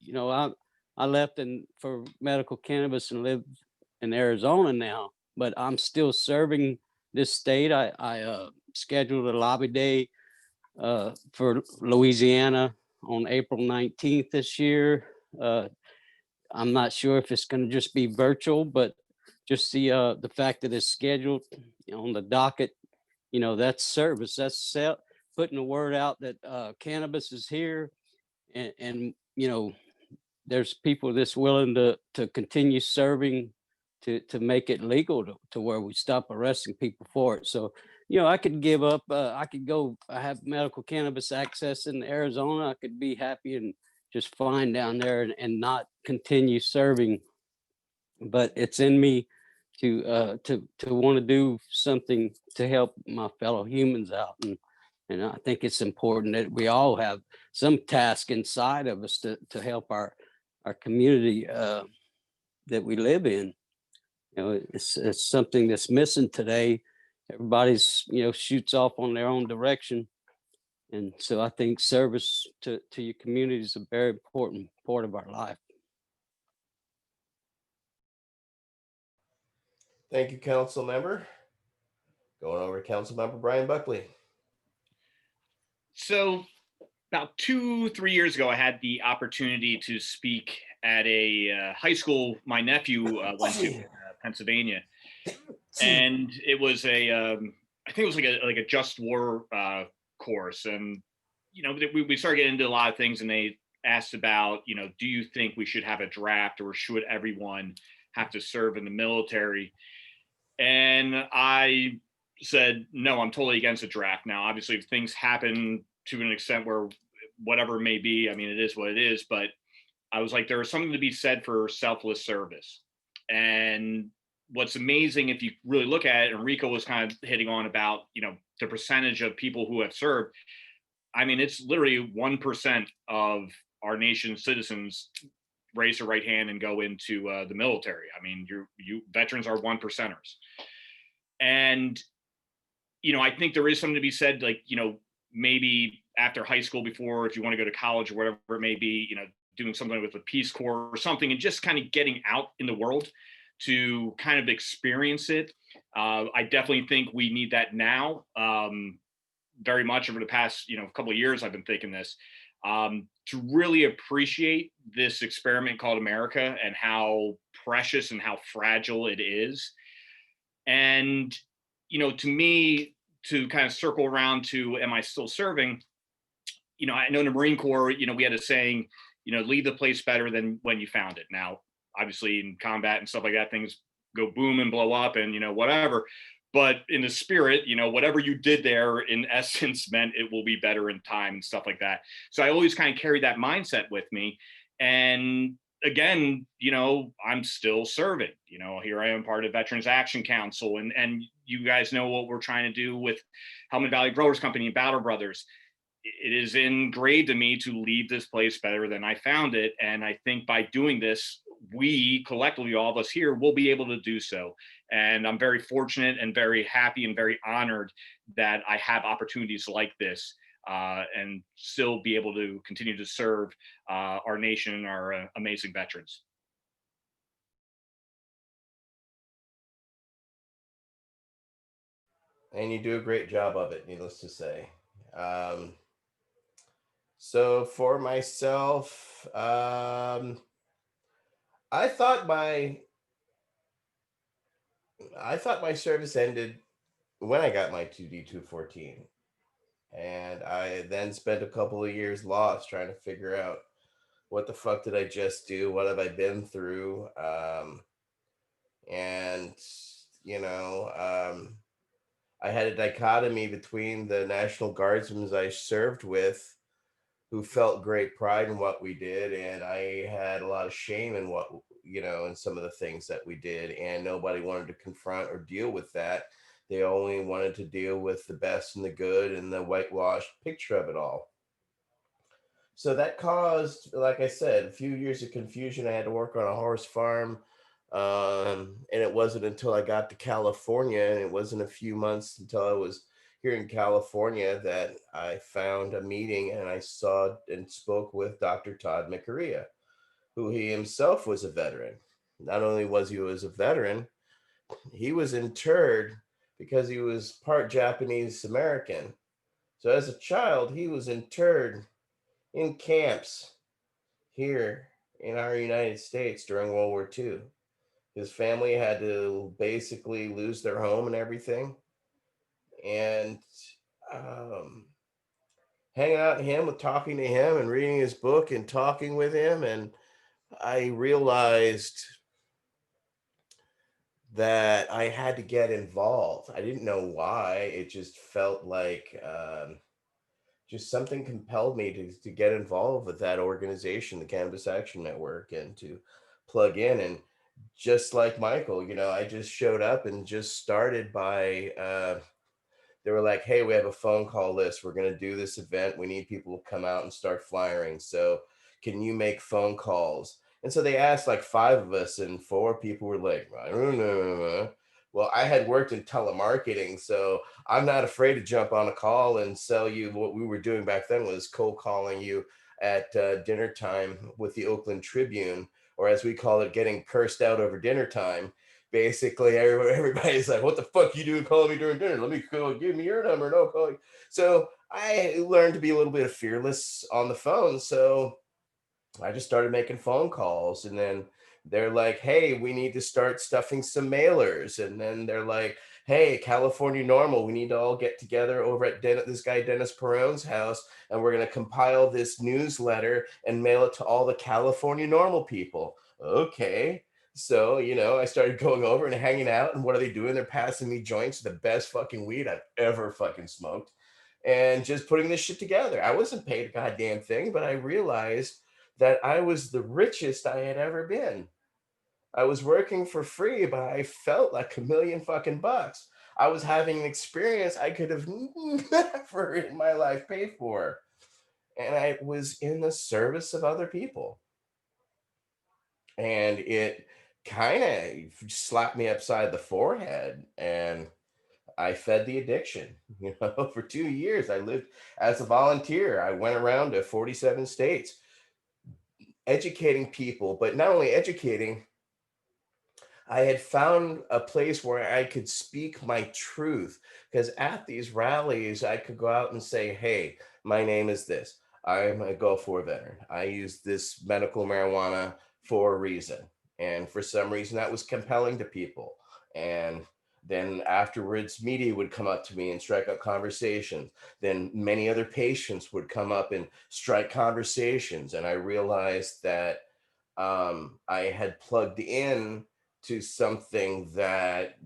I left for medical cannabis and live in Arizona now, but I'm still serving this state. I scheduled a lobby day for Louisiana on April 19th this year. I'm not sure if it's going to just be virtual, but just the fact that it's scheduled on the docket, that's service. That's putting the word out that cannabis is here, and there's people that's willing to continue serving to make it legal to where we stop arresting people for it. So I could give up. I could go. I have medical cannabis access in Arizona. I could be happy and just fine down there and not continue serving. But it's in me to want to do something to help my fellow humans out, and I think it's important that we all have some task inside of us to help our our community that we live in. You know, it's something that's missing today. Everybody's, you know, shoots off on their own direction. And so I think service to your community is a very important part of our life. Thank you, council member. Going over to council member Brian Buckley. So about 2-3 years ago, I had the opportunity to speak at a high school my nephew went to in Pennsylvania, and it was I think it was like a just war course, and you know we started getting into a lot of things, and they asked about, you know, do you think we should have a draft, or should everyone have to serve in the military? And I said, no, I'm totally against a draft. Now, obviously, if things happen to an extent where whatever it may be, I mean, it is what it is. But I was like, there is something to be said for selfless service. And what's amazing, if you really look at it, and Rico was kind of hitting on about, you know, the percentage of people who have served. I mean, it's literally 1% of our nation's citizens raise their right hand and go into the military. I mean, you veterans are 1%ers. And, you know, I think there is something to be said, like, you know, maybe after high school, before, if you want to go to college or whatever it may be, you know, doing something with the Peace Corps or something, and just kind of getting out in the world to kind of experience it. I definitely think we need that now. Very much over the past, you know, couple of years, I've been thinking this, to really appreciate this experiment called America, and how precious and how fragile it is. And, you know, to me, to kind of circle around to, am I still serving? You know, I know in the Marine Corps, you know, we had a saying, you know, leave the place better than when you found it. Now, obviously in combat and stuff like that, things go boom and blow up and, you know, whatever. But in the spirit, you know, whatever you did there in essence meant it will be better in time and stuff like that. So I always kind of carry that mindset with me. And again, you know, I'm still serving. You know, here I am, part of Veterans Action Council, and you guys know what we're trying to do with Helmet Valley Growers Company and Battle Brothers. It is engraved in me to leave this place better than I found it. And I think by doing this, we collectively, all of us here, will be able to do so. And I'm very fortunate and very happy and very honored that I have opportunities like this, and still be able to continue to serve our nation and our amazing veterans. And you do a great job of it, needless to say. So for myself, I thought my service ended when I got my 2D214, and I then spent a couple of years lost trying to figure out what the fuck did I just do? What have I been through? And you know, I had a dichotomy between the National Guardsmen I served with, who felt great pride in what we did, and I had a lot of shame in what, you know, in some of the things that we did, and nobody wanted to confront or deal with that. They only wanted to deal with the best and the good and the whitewashed picture of it all. So that caused, like I said, a few years of confusion. I had to work on a horse farm. And it wasn't until I got to California, and it wasn't a few months until I was here in California, that I found a meeting and I saw and spoke with Dr. Todd McCurria, who he himself was a veteran. Not only was he a veteran, he was interred because he was part Japanese American. So as a child, he was interred in camps here in our United States during World War II. His family had to basically lose their home and everything. And hanging out with him, talking to him and reading his book and talking with him, and I realized that I had to get involved. I didn't know why. It just felt like just something compelled me to get involved with that organization, the Cannabis Action Network, and to plug in. And just like Michael, you know, I just showed up and just started by they were like, hey, we have a phone call list. We're going to do this event. We need people to come out and start flyering. So can you make phone calls? And so they asked like 5 of us, and 4 people were like, I don't know. Well, I had worked in telemarketing, so I'm not afraid to jump on a call and sell you. What we were doing back then was cold calling you at dinner time with the Oakland Tribune, or as we call it, getting cursed out over dinner time. Basically, everybody's like, "What the fuck you doing calling me during dinner? Let me go, give me your number, and I'll call you." So I learned to be a little bit fearless on the phone. So I just started making phone calls, and then they're like, "Hey, we need to start stuffing some mailers." And then they're like, "Hey, California Normal, we need to all get together over at this guy Dennis Peron's house, and we're going to compile this newsletter and mail it to all the California Normal people." Okay. So, I started going over and hanging out, and what are they doing? They're passing me joints, the best fucking weed I've ever fucking smoked, and just putting this shit together. I wasn't paid a goddamn thing, but I realized that I was the richest I had ever been. I was working for free, but I felt like $1 million fucking. I was having an experience I could have never in my life paid for. And I was in the service of other people. And it kind of slapped me upside the forehead. And I fed the addiction. For 2 years, I lived as a volunteer. I went around to 47 states educating people, but not only educating, I had found a place where I could speak my truth. Because at these rallies, I could go out and say, "Hey, my name is this. I'm a Gulf War veteran. I use this medical marijuana for a reason." And for some reason, that was compelling to people. And then afterwards, media would come up to me and strike up conversations. Then many other patients would come up and strike conversations. And I realized that I had plugged in to something that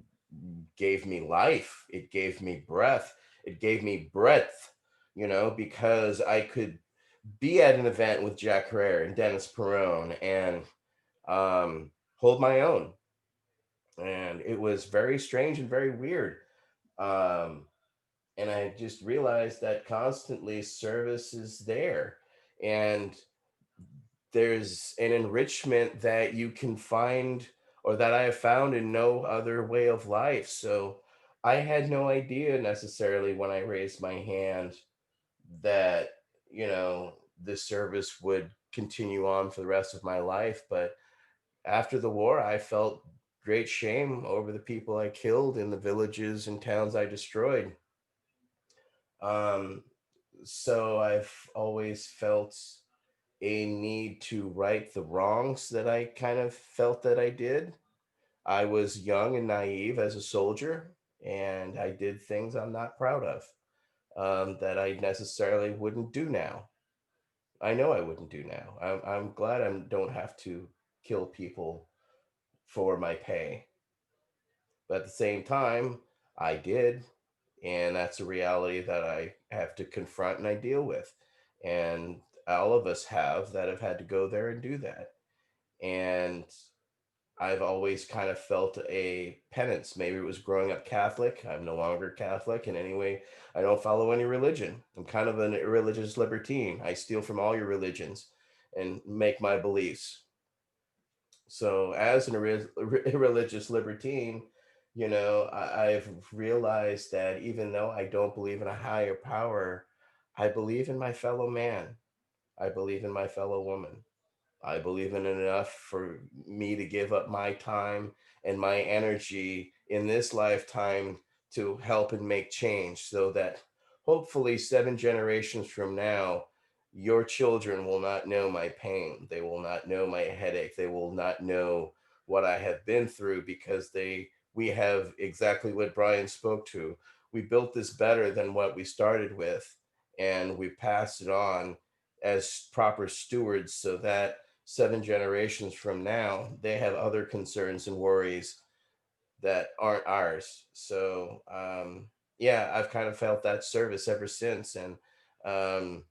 gave me life. It gave me breath. It gave me breadth, because I could be at an event with Jack Herrera and Dennis Perone and hold my own. And it was very strange and very weird. Um, and I just realized that constantly service is there. And there's an enrichment that you can find, or that I have found in no other way of life. So I had no idea necessarily when I raised my hand that, this service would continue on for the rest of my life. But after the war, I felt great shame over the people I killed in the villages and towns I destroyed. Um, so I've always felt a need to right the wrongs that I kind of felt that I did. I was young and naive as a soldier, and I did things I'm not proud of, that I necessarily wouldn't do now. I know I wouldn't do now. I'm glad I don't have to kill people for my pay. But at the same time, I did. And that's a reality that I have to confront and I deal with. And all of us that have had to go there and do that. And I've always kind of felt a penance. Maybe it was growing up Catholic. I'm no longer Catholic in any way. I don't follow any religion. I'm kind of an irreligious libertine. I steal from all your religions and make my beliefs. So, as an irreligious libertine, I've realized that even though I don't believe in a higher power, I believe in my fellow man. I believe in my fellow woman. I believe in it enough for me to give up my time and my energy in this lifetime to help and make change, so that hopefully 7 generations from now, your children will not know my pain. They will not know my headache. They will not know what I have been through, because we have exactly what Brian spoke to. We built this better than what we started with, and we passed it on as proper stewards, so that 7 generations from now, they have other concerns and worries that aren't ours. So, yeah, I've kind of felt that service ever since. And um,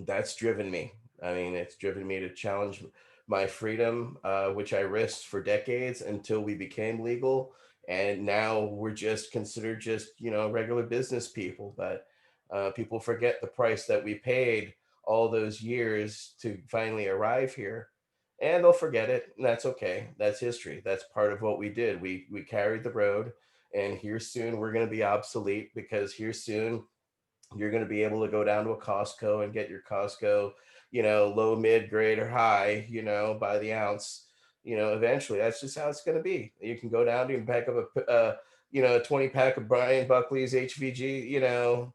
that's driven me. I mean, it's driven me to challenge my freedom, which I risked for decades until we became legal. And now we're just considered just, regular business people. But people forget the price that we paid all those years to finally arrive here. and they'll forget it, and that's okay. That's history. That's part of what we did. We carried the road, and here soon we're going to be obsolete, because here soon you're going to be able to go down to a Costco and get your Costco, low, mid, grade, or high, by the ounce. Eventually, that's just how it's going to be. You can go down, you can pack up a 20 pack of Brian Buckley's HVG,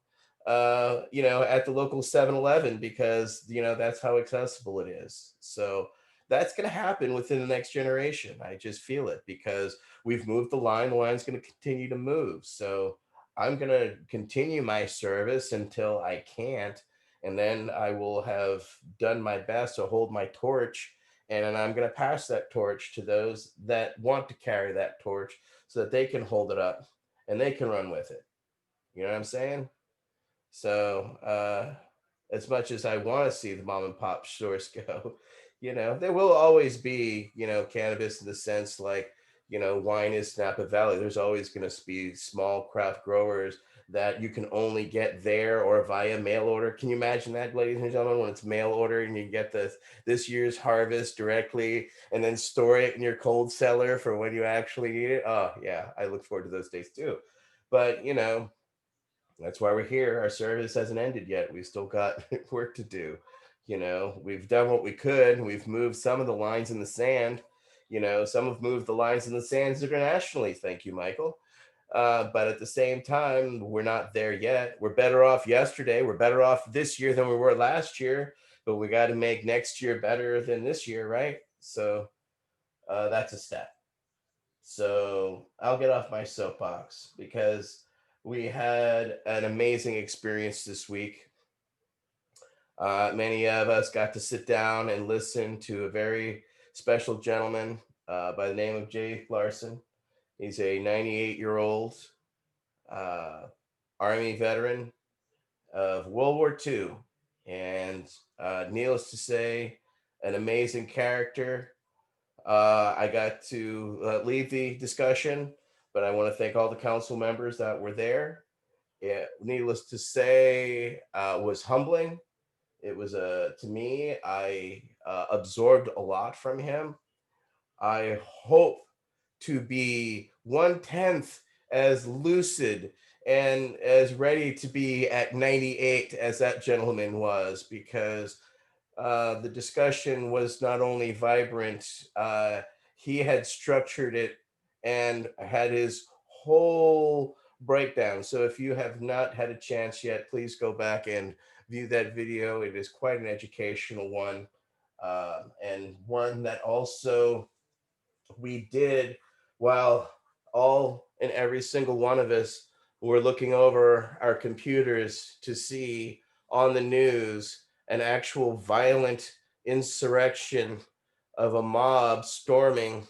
at the local 7-Eleven, because that's how accessible it is. So that's going to happen within the next generation. I just feel it, because we've moved the line. The line's going to continue to move. So I'm going to continue my service until I can't. And then I will have done my best to hold my torch. And then I'm going to pass that torch to those that want to carry that torch, so that they can hold it up and they can run with it. You know what I'm saying? So, as much as I want to see the mom and pop stores go, there will always be, cannabis in the sense like, wine is Napa Valley. There's always going to be small craft growers that you can only get there or via mail order. Can you imagine that, ladies and gentlemen, when it's mail order and you get this year's harvest directly and then store it in your cold cellar for when you actually need it? Oh yeah, I look forward to those days too. But that's why we're here. Our service hasn't ended yet. We've still got work to do. We've done what we could. We've moved some of the lines in the sand. Some have moved the lines in the sands internationally. Thank you, Michael. But at the same time, we're not there yet. We're better off yesterday. We're better off this year than we were last year. But we got to make next year better than this year, right? So that's a step. So I'll get off my soapbox, because we had an amazing experience this week. Many of us got to sit down and listen to a very special gentleman by the name of Jake Larson. He's a 98-year-old Army veteran of World War II. And needless to say, an amazing character. I got to lead the discussion, but I want to thank all the council members that were there. Needless to say, was humbling. It was to me, I absorbed a lot from him. I hope to be 1/10 as lucid and as ready to be at 98 as that gentleman was, because the discussion was not only vibrant, he had structured it and had his whole breakdown. So if you have not had a chance yet, please go back and view that video. It is quite an educational one, and one that also we did while all and every single one of us were looking over our computers to see on the news an actual violent insurrection of a mob storming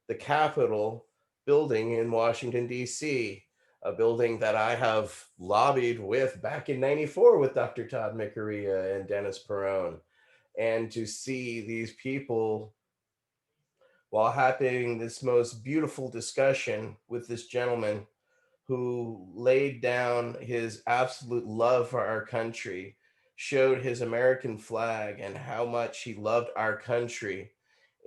the Capitol building in Washington, D.C., a building that I have lobbied with back in '94 with Dr. Todd McCarea and Dennis Perone. And to see these people while having this most beautiful discussion with this gentleman who laid down his absolute love for our country, showed his American flag and how much he loved our country.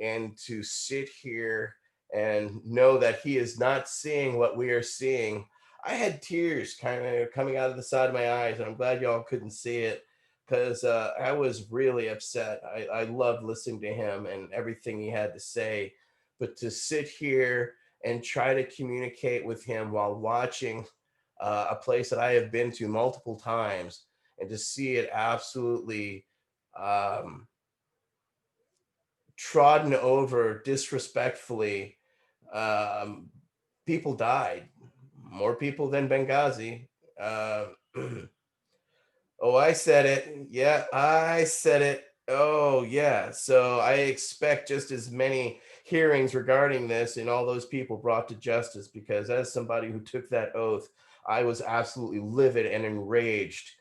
And to sit here and know that he is not seeing what we are seeing, I had tears kind of coming out of the side of my eyes, and I'm glad y'all couldn't see it, because I was really upset. I loved listening to him and everything he had to say, but to sit here and try to communicate with him while watching a place that I have been to multiple times, and to see it absolutely trodden over disrespectfully. Um, People died, more people than Benghazi. Oh, I said it. Yeah, I said it. Oh, yeah. So I expect just as many hearings regarding this and all those people brought to justice, because as somebody who took that oath, I was absolutely livid and enraged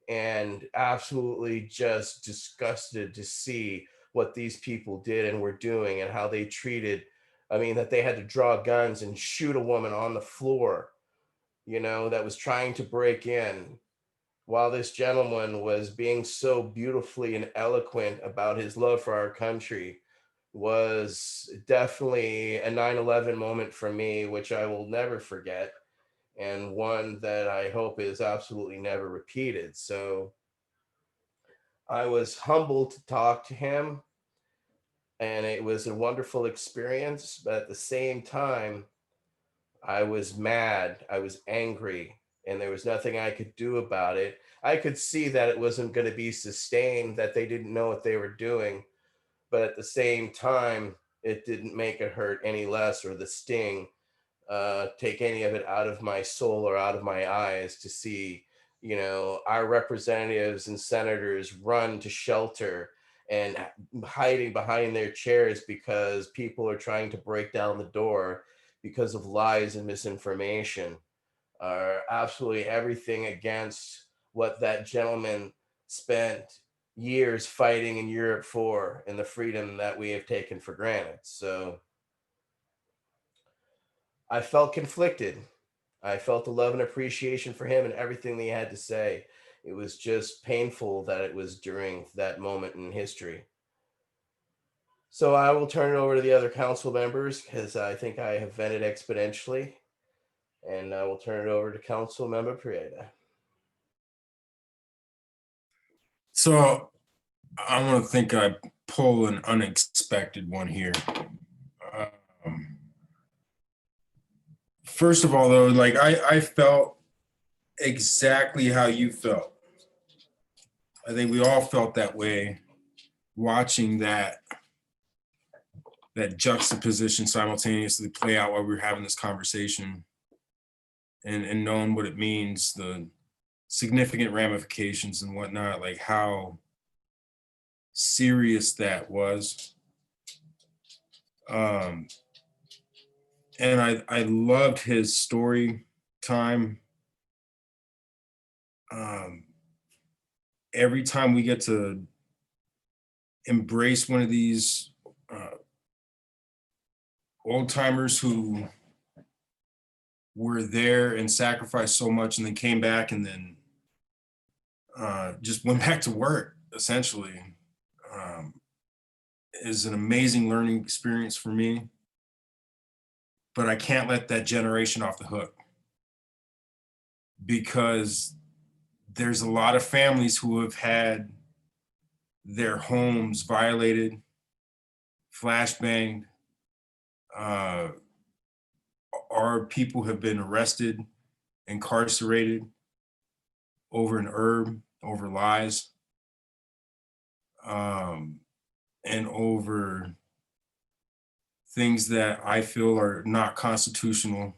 and absolutely just disgusted to see what these people did and were doing, and how they treated, I mean, that they had to draw guns and shoot a woman on the floor, that was trying to break in, while this gentleman was being so beautifully and eloquent about his love for our country. was definitely a 9/11 moment for me, which I will never forget, and one that I hope is absolutely never repeated. So I was humbled to talk to him, and it was a wonderful experience. But at the same time, I was mad, I was angry, and there was nothing I could do about it. I could see that it wasn't going to be sustained, that they didn't know what they were doing. But at the same time, it didn't make it hurt any less, or the sting take any of it out of my soul or out of my eyes to see, our representatives and senators run to shelter and hiding behind their chairs because people are trying to break down the door because of lies and misinformation, are absolutely everything against what that gentleman spent years fighting in Europe for, and the freedom that we have taken for granted. So I felt conflicted. I felt the love and appreciation for him and everything that he had to say. It was just painful that it was during that moment in history. So I will turn it over to the other council members because I think I have vented exponentially. And I will turn it over to Council Member Prieta. So I want to think I pull an unexpected one here. First of all, though, like I felt exactly how you felt. I think we all felt that way watching that juxtaposition simultaneously play out while we were having this conversation, and knowing what it means, the significant ramifications and whatnot, like how serious that was. And I loved his story time. Every time we get to embrace one of these old timers who were there and sacrificed so much and then came back and then just went back to work, essentially, is an amazing learning experience for me. But I can't let that generation off the hook, because there's a lot of families who have had their homes violated, flashbanged. Our people have been arrested, incarcerated over an herb, over lies, and over things that I feel are not constitutional,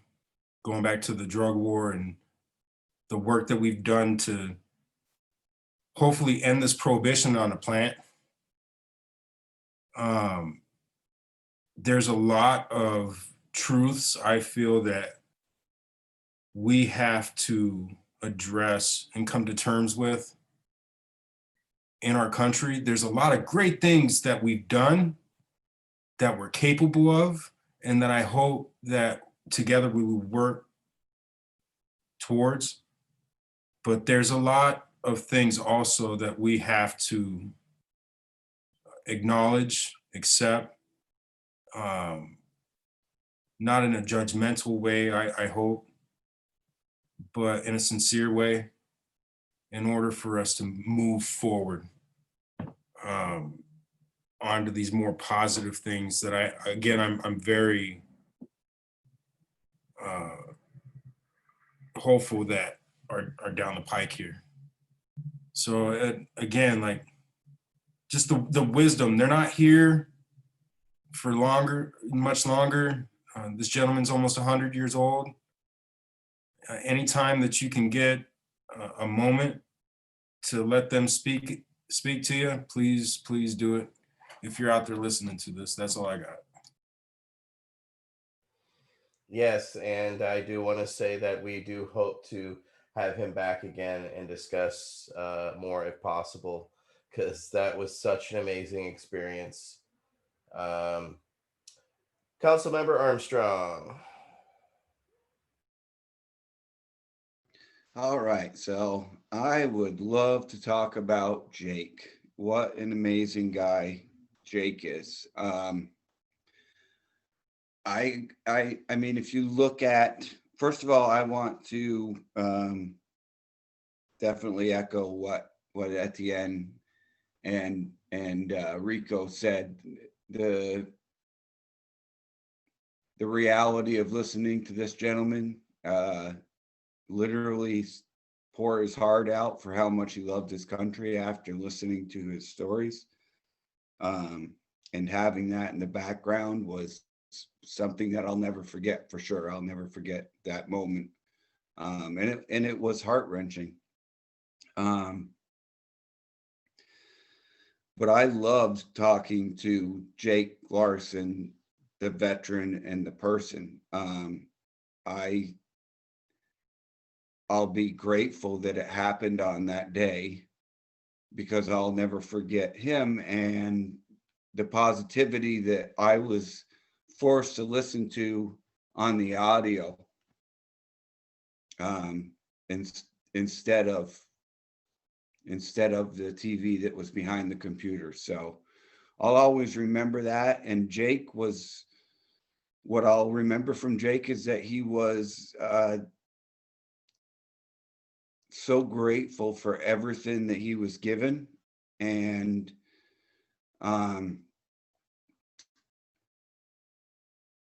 going back to the drug war and the work that we've done to hopefully end this prohibition on the plant. There's a lot of truths I feel that we have to address and come to terms with in our country. There's a lot of great things that we've done, that we're capable of, and that I hope that together we will work towards. But there's a lot of things also that we have to acknowledge, accept, not in a judgmental way, I hope, but in a sincere way, in order for us to move forward onto these more positive things that I'm very hopeful that are down the pike here. So again, like, just the wisdom, they're not here for much longer. This gentleman's almost 100 years old. Anytime that you can get a moment to let them speak to you, please do it. If you're out there listening to this, that's all I got. Yes, and I do want to say that we do hope to have him back again and discuss more if possible, because that was such an amazing experience. Councilmember Armstrong. All right, so I would love to talk about Jake. What an amazing guy Jake is. I mean, if you look at, first of all, I want to definitely echo what Etienne and Rico said. The reality of listening to this gentleman literally pour his heart out for how much he loved his country after listening to his stories. And having that in the background was something that I'll never forget, for sure. I'll never forget that moment. And it was heart-wrenching. But I loved talking to Jake Larson, the veteran and the person. I'll be grateful that it happened on that day, because I'll never forget him and the positivity that I was forced to listen to on the audio, instead of the TV that was behind the computer. So I'll always remember that. And Jake was, what I'll remember from Jake is that he was so grateful for everything that he was given. And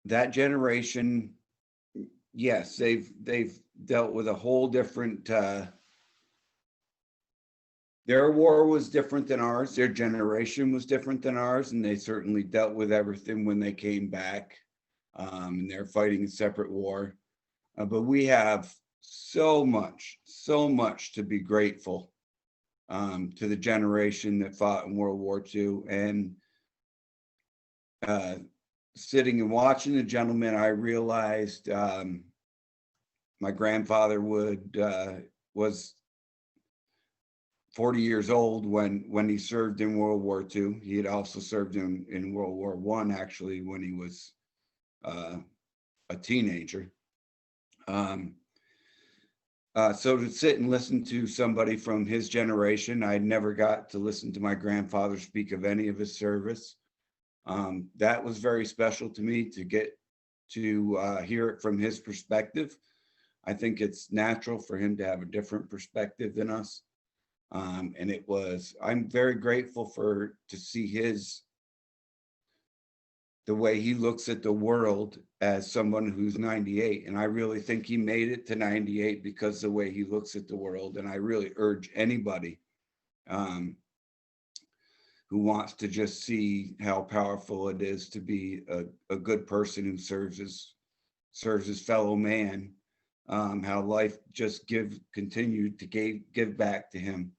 that generation, yes, they've dealt with a whole different, their war was different than ours. Their generation was different than ours, and they certainly dealt with everything when they came back. And they're fighting a separate war. But we have so much to be grateful to the generation that fought in World War II. And sitting and watching the gentleman, I realized my grandfather was 40 years old when he served in World War II. He had also served in World War I, actually, when he was a teenager. So to sit and listen to somebody from his generation, I never got to listen to my grandfather speak of any of his service. That was very special to me, to get to hear it from his perspective. I think it's natural for him to have a different perspective than us. And I'm very grateful to see the way he looks at the world as someone who's 98. And I really think he made it to 98 because of the way he looks at the world. And I really urge anybody who wants to just see how powerful it is to be a good person who serves his fellow man, how life just continued to give back to him.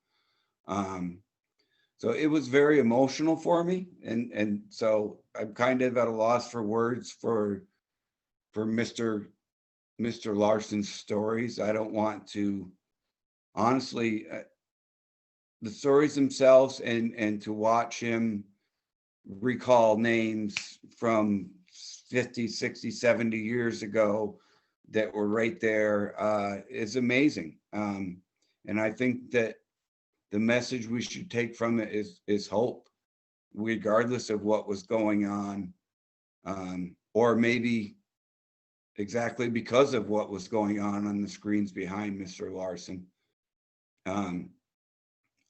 So it was very emotional for me. And so I'm kind of at a loss for words for Mr. Larson's stories. I don't want to, honestly, the stories themselves and to watch him recall names from 50, 60, 70 years ago that were right there is amazing. And I think that the message we should take from it is hope, regardless of what was going on, or maybe exactly because of what was going on the screens behind Mr. Larson.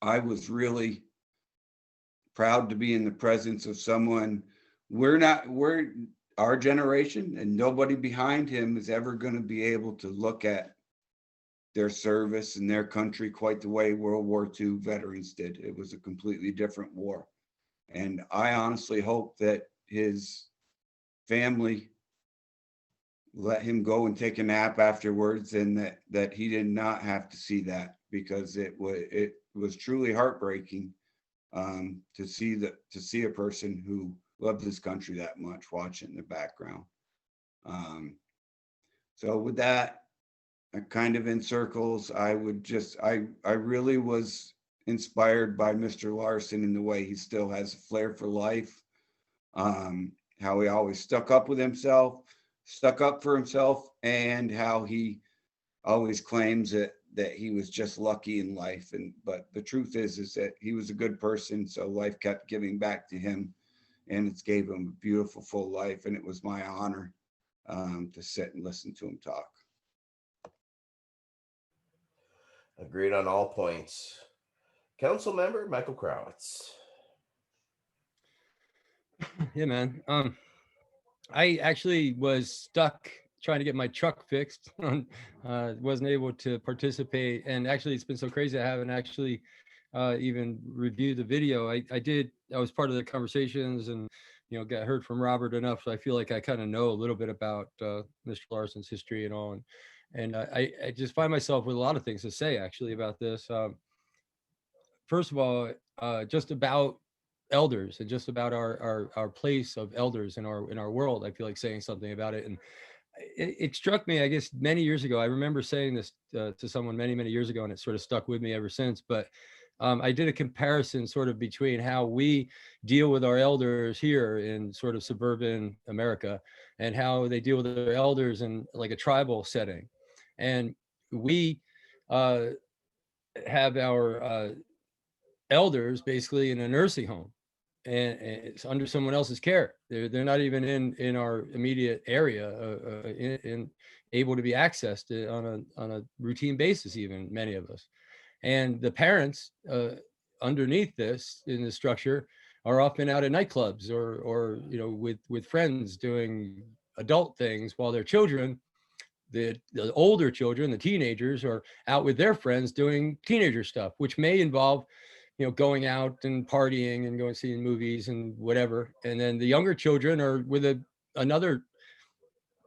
I was really proud to be in the presence of someone. Our generation and nobody behind him is ever going to be able to look at their service and their country quite the way World War II veterans did. It was a completely different war. And I honestly hope that his family let him go and take a nap afterwards, and that he did not have to see that, because it was truly heartbreaking to see a person who loved his country that much watch it in the background. So with that, kind of in circles, I really was inspired by Mr. Larson in the way he still has a flair for life, how he always stuck up for himself, and how he always claims that he was just lucky in life. But the truth is that he was a good person, so life kept giving back to him and it's gave him a beautiful full life. And it was my honor to sit and listen to him talk. Agreed on all points. Council member Michael Kravitz. Yeah, man. I actually was stuck trying to get my truck fixed. Wasn't able to participate, and actually, it's been so crazy I haven't actually even reviewed the video. I was part of the conversations, and got heard from Robert enough, so I feel like I kind of know a little bit about Mr. Larson's history and all. And I just find myself with a lot of things to say actually about this. First of all, just about elders and just about our place of elders in our world. I feel like saying something about it. And it struck me, I guess, many years ago. I remember saying this to someone many years ago, and it sort of stuck with me ever since. But I did a comparison sort of between how we deal with our elders here in sort of suburban America and how they deal with their elders in like a tribal setting. And we have our elders basically in a nursing home, and it's under someone else's care. They're not even in our immediate area, in able to be accessed on a routine basis, even many of us. And the parents underneath this in the structure are often out at nightclubs or with friends doing adult things, while their children, the older children, the teenagers, are out with their friends doing teenager stuff, which may involve going out and partying and going seeing movies and whatever. And then the younger children are with another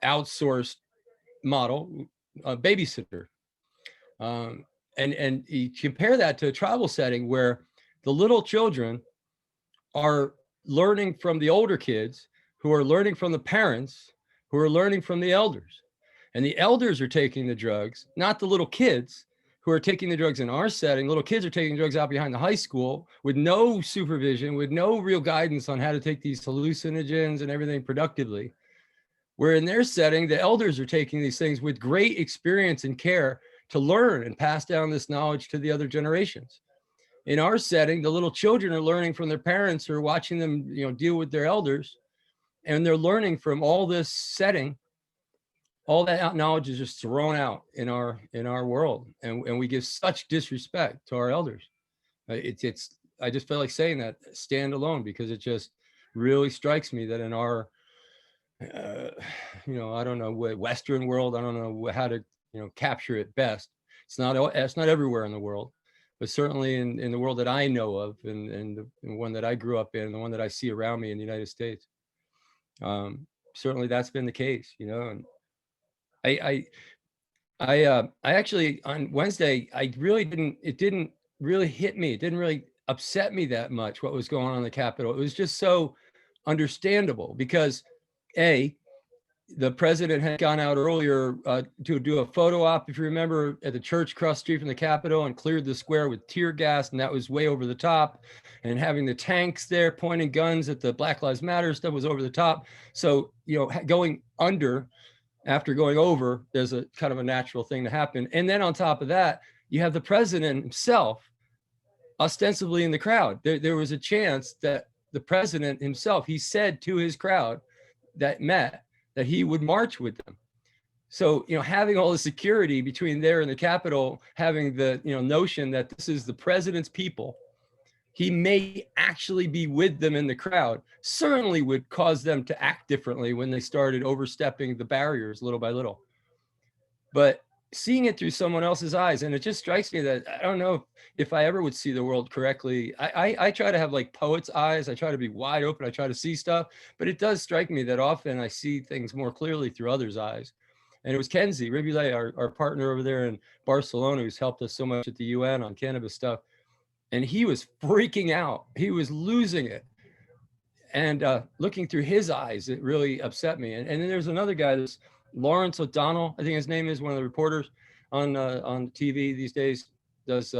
outsourced model, a babysitter. And you compare that to a tribal setting where the little children are learning from the older kids, who are learning from the parents, who are learning from the elders. And the elders are taking the drugs, not the little kids who are taking the drugs in our setting. Little kids are taking drugs out behind the high school with no supervision, with no real guidance on how to take these hallucinogens and everything productively. Where in their setting, the elders are taking these things with great experience and care to learn and pass down this knowledge to the other generations. In our setting, the little children are learning from their parents or watching them, deal with their elders, and they're learning from all this setting. All that knowledge is just thrown out in our world, and we give such disrespect to our elders. It's I just feel like saying that, stand alone, because it just really strikes me that in our I don't know what Western world, I don't know how to capture it best. It's not everywhere in the world, but certainly in the world that I know of, and the one that I grew up in, the one that I see around me in the United States. Certainly that's been the case, and I actually on Wednesday, it didn't really hit me. It didn't really upset me that much what was going on in the Capitol. It was just so understandable because the president had gone out earlier to do a photo op, if you remember, at the church across the street from the Capitol, and cleared the square with tear gas, and that was way over the top. And having the tanks there pointing guns at the Black Lives Matter stuff was over the top. So, going under after going over, there's a kind of a natural thing to happen. And then on top of that, you have the president himself ostensibly in the crowd. There was a chance that the president himself, he said to his crowd that met, that he would march with them. So, having all the security between there and the Capitol, having the, notion that this is the president's people, he may actually be with them in the crowd, certainly would cause them to act differently when they started overstepping the barriers little by little. But seeing it through someone else's eyes, and it just strikes me that I don't know if I ever would see the world correctly. I try to have like poet's eyes. I try to be wide open. I try to see stuff, but it does strike me that often I see things more clearly through others' eyes. And it was Kenzie Ribulay, our partner over there in Barcelona, who's helped us so much at the UN on cannabis stuff. And he was freaking out. He was losing it. And looking through his eyes, it really upset me. And then there's another guy, this Lawrence O'Donnell, I think his name is, one of the reporters on TV these days, does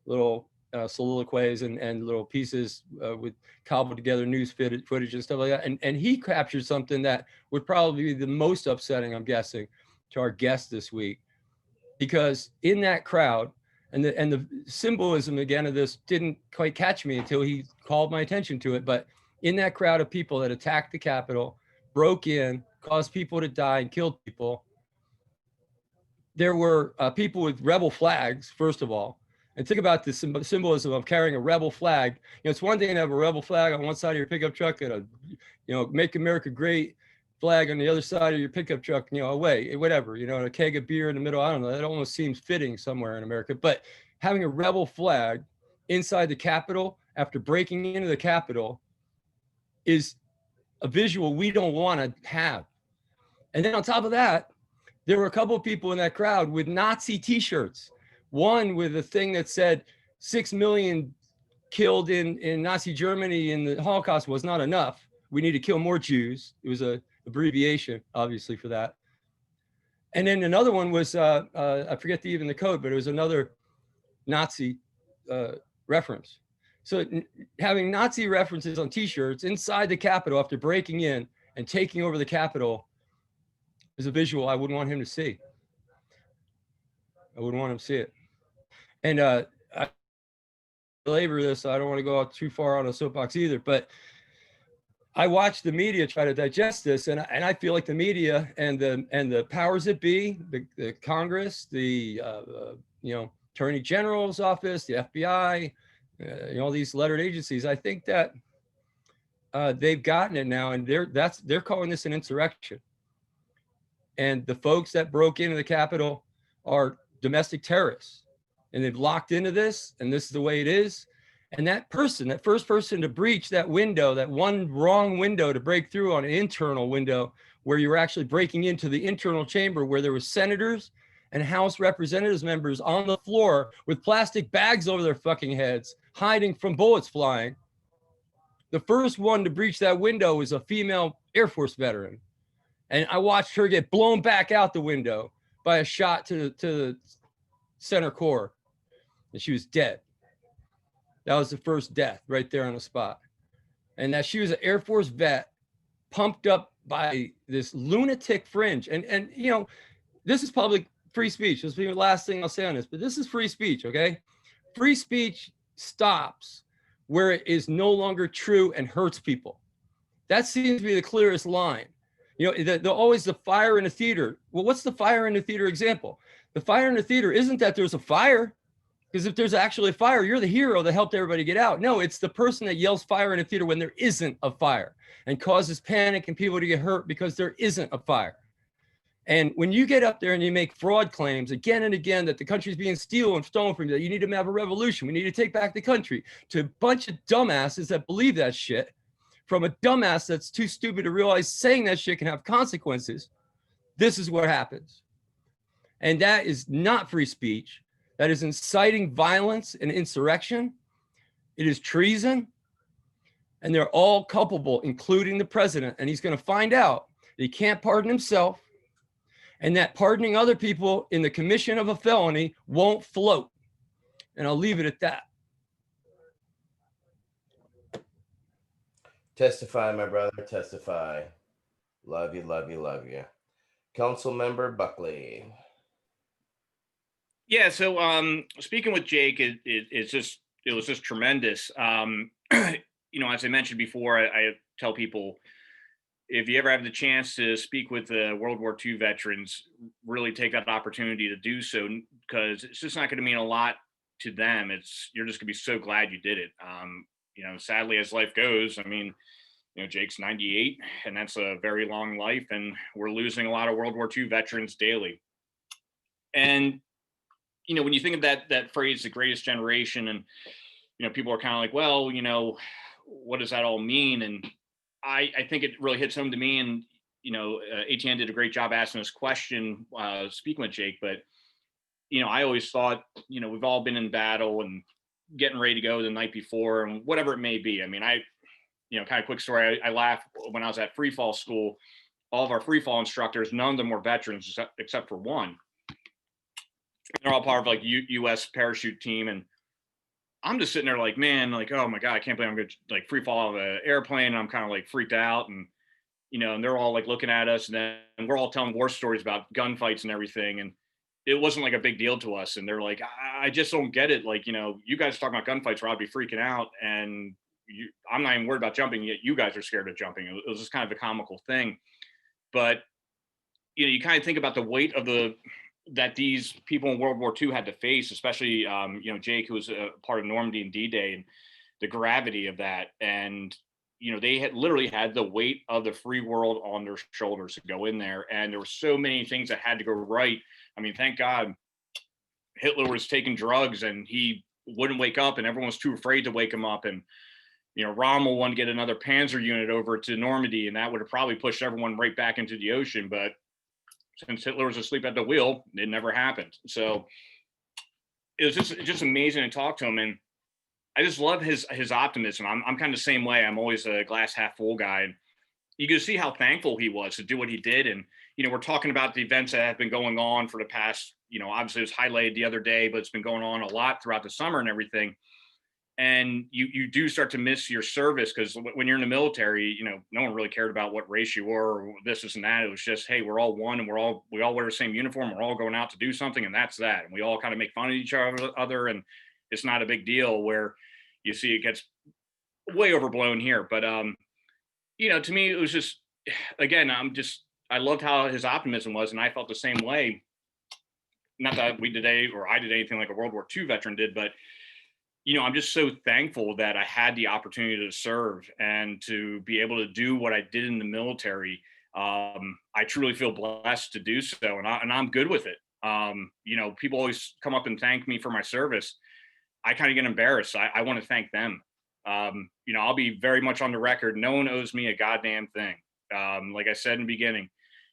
little soliloquies and little pieces with cobbled together news footage and stuff like that. And he captured something that would probably be the most upsetting, I'm guessing, to our guest this week. Because in that crowd, and the symbolism again of this didn't quite catch me until he called my attention to it, but in that crowd of people that attacked the Capitol, broke in, caused people to die and killed people, there were people with rebel flags, first of all. And think about the symbolism of carrying a rebel flag. It's one thing to have a rebel flag on one side of your pickup truck and a, Make America Great flag on the other side of your pickup truck, away, whatever, and a keg of beer in the middle. I don't know. That almost seems fitting somewhere in America. But having a rebel flag inside the Capitol after breaking into the Capitol is a visual we don't want to have. And then on top of that, there were a couple of people in that crowd with Nazi t-shirts. One with a thing that said 6 million killed in Nazi Germany in the Holocaust was not enough. We need to kill more Jews. It was an abbreviation, obviously, for that. And then another one was, I forget even the code, but it was another Nazi reference. So having Nazi references on t-shirts inside the Capitol after breaking in and taking over the Capitol is a visual I wouldn't want him to see. I wouldn't want him to see it. And I belabor this, so I don't want to go out too far on a soapbox either, but I watched the media try to digest this, and I feel like the media and the powers that be, the Congress, the Attorney General's office, the FBI, all these lettered agencies, I think that they've gotten it now, and they're calling this an insurrection. And the folks that broke into the Capitol are domestic terrorists, and they've locked into this, and this is the way it is. And that first person to breach that window, that one wrong window to break through on an internal window where you were actually breaking into the internal chamber where there were senators and House Representatives members on the floor with plastic bags over their fucking heads, hiding from bullets flying. The first one to breach that window was a female Air Force veteran. And I watched her get blown back out the window by a shot to the center core, and she was dead. That was the first death right there on the spot. And that she was an Air Force vet pumped up by this lunatic fringe. And this is public free speech. This will be the last thing I'll say on this, but this is free speech, okay? Free speech stops where it is no longer true and hurts people. That seems to be the clearest line. Always the fire in the theater. Well, what's the fire in the theater example? The fire in the theater isn't that there's a fire, because if there's actually a fire, you're the hero that helped everybody get out. No, it's the person that yells fire in a theater when there isn't a fire and causes panic and people to get hurt because there isn't a fire. And when you get up there and you make fraud claims again and again that the country's being stolen from you, that you need to have a revolution, we need to take back the country, to a bunch of dumbasses that believe that shit, from a dumbass that's too stupid to realize saying that shit can have consequences, this is what happens. And that is not free speech. That is inciting violence and insurrection. It is treason. And they're all culpable, including the president. And he's going to find out that he can't pardon himself, and that pardoning other people in the commission of a felony won't float. And I'll leave it at that. Testify, my brother, testify. Love you, love you, love you. Council Member Buckley. Yeah, so speaking with Jake, it was just tremendous. As I mentioned before, I tell people, if you ever have the chance to speak with World War II veterans, really take that opportunity to do so, because it's just not going to mean a lot to them. You're just going to be so glad you did it. Sadly, as life goes, Jake's 98, and that's a very long life, and we're losing a lot of World War II veterans daily. And when you think of that phrase, the greatest generation, and people are kind of like, well, what does that all mean? And I think it really hits home to me. And ATN did a great job asking this question, speaking with Jake. But I always thought, we've all been in battle and getting ready to go the night before, and whatever it may be. Kind of quick story. I laugh, when I was at free fall school, all of our free fall instructors, none of them were veterans except for one. They're all part of U.S. parachute team, and I'm just sitting there like, man, oh my God, I can't believe I'm going to free fall out of an airplane. And I'm kind of freaked out, and and they're all looking at us, and then we're all telling war stories about gunfights and everything, and it wasn't a big deal to us. And they're like, I just don't get it. You guys talking about gunfights where I'd be freaking out, and I'm not even worried about jumping yet. You guys are scared of jumping. It was just kind of a comical thing. But, you kind of think about the weight of that these people in World War II had to face, especially, Jake, who was a part of Normandy and D-Day, and the gravity of that. And, they had literally had the weight of the free world on their shoulders to go in there. And there were so many things that had to go right. I mean, thank God Hitler was taking drugs and he wouldn't wake up, and everyone was too afraid to wake him up. And, Rommel wanted to get another Panzer unit over to Normandy, and that would have probably pushed everyone right back into the ocean. But since Hitler was asleep at the wheel, it never happened. So it was just amazing to talk to him. And I just love his optimism. I'm kind of the same way. I'm always a glass half full guy. And you can see how thankful he was to do what he did. And, we're talking about the events that have been going on for the past, obviously it was highlighted the other day, but it's been going on a lot throughout the summer and everything. And you do start to miss your service, because when you're in the military, no one really cared about what race you were or this and that. It was just, hey, we're all one, and we all wear the same uniform. We're all going out to do something, and that's that. And we all kind of make fun of each other, and it's not a big deal. Where you see it gets way overblown here. But to me, it was just, again, I loved how his optimism was, and I felt the same way. Not that I did anything like a World War II veteran did, but I'm just so thankful that I had the opportunity to serve and to be able to do what I did in the military. I truly feel blessed to do so, and I'm good with it. People always come up and thank me for my service. I kind of get embarrassed. I want to thank them. I'll be very much on the record. No one owes me a goddamn thing. Like I said in the beginning,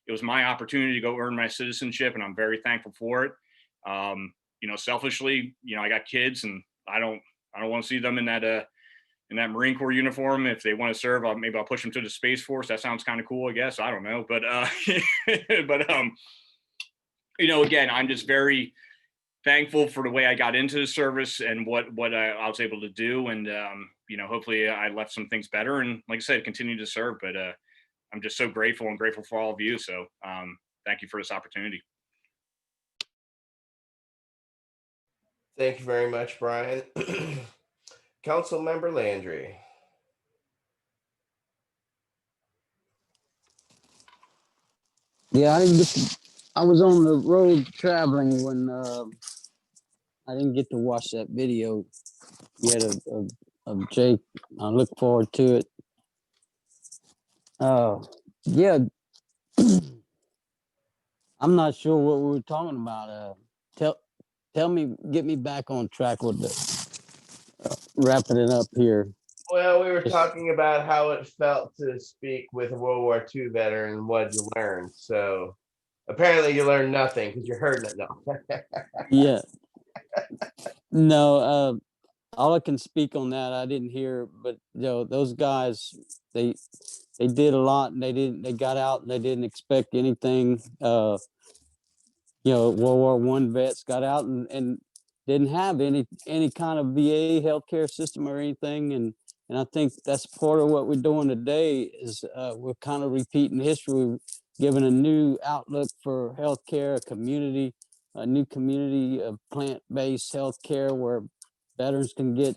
it was my opportunity to go earn my citizenship, and I'm very thankful for it. Selfishly, I got kids, and I don't want to see them in that Marine Corps uniform. If they want to serve, maybe I'll push them to the Space Force. That sounds kind of cool, I guess. I don't know, but again, I'm just very thankful for the way I got into the service and what I was able to do, and hopefully I left some things better, and like I said, continue to serve. But I'm just so grateful for all of you. So thank you for this opportunity. Thank you very much, Brian. Council Member Landry. Yeah, I was on the road traveling when I didn't get to watch that video yet of Jake. I look forward to it. Yeah, I'm not sure what we were talking about. Tell me, get me back on track with the wrapping it up here. Well, we were talking about how it felt to speak with a World War II veteran and what you learned. So apparently you learned nothing because you heard it. No. Yeah. No, all I can speak on that, I didn't hear, but those guys, they did a lot, and they got out and they didn't expect anything. World War I vets got out and didn't have any kind of VA healthcare system or anything. And I think that's part of what we're doing today is we're kind of repeating history. We're giving a new outlook for healthcare, a new community of plant-based healthcare where veterans can get,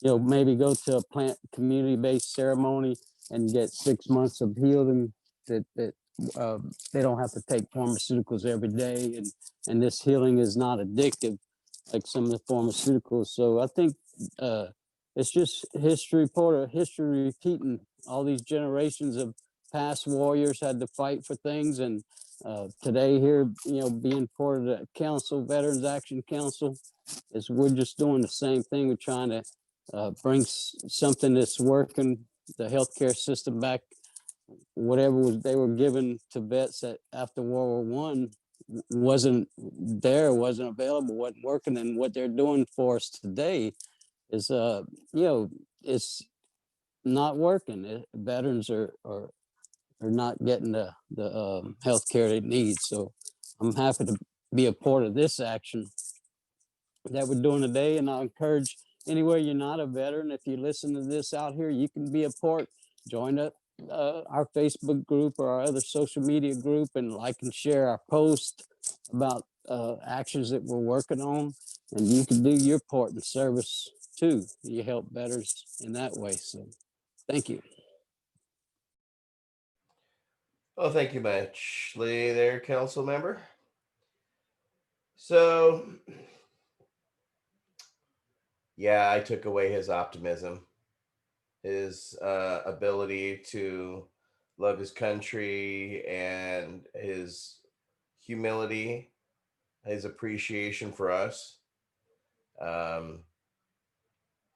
maybe go to a plant community-based ceremony and get 6 months of healing that they don't have to take pharmaceuticals every day, and this healing is not addictive like some of the pharmaceuticals. So I think it's just history repeating. All these generations of past warriors had to fight for things, and today here, being part of the council, Veterans Action Council, is we're just doing the same thing. We're trying to bring something that's working, the healthcare system back. Whatever they were given to vets after World War I wasn't available, wasn't working, and what they're doing for us today is it's not working. Veterans are not getting the health care they need. So I'm happy to be a part of this action that we're doing today, and I encourage anywhere you're not a veteran, if you listen to this out here, you can be a part. Join up our Facebook group or our other social media group and like and share our post about actions that we're working on, and you can do your part in service too. You help veterans in that way. So thank you. Well, thank you much, there, council member. So, yeah, I took away his optimism, his ability to love his country, and his humility, his appreciation for us. Um,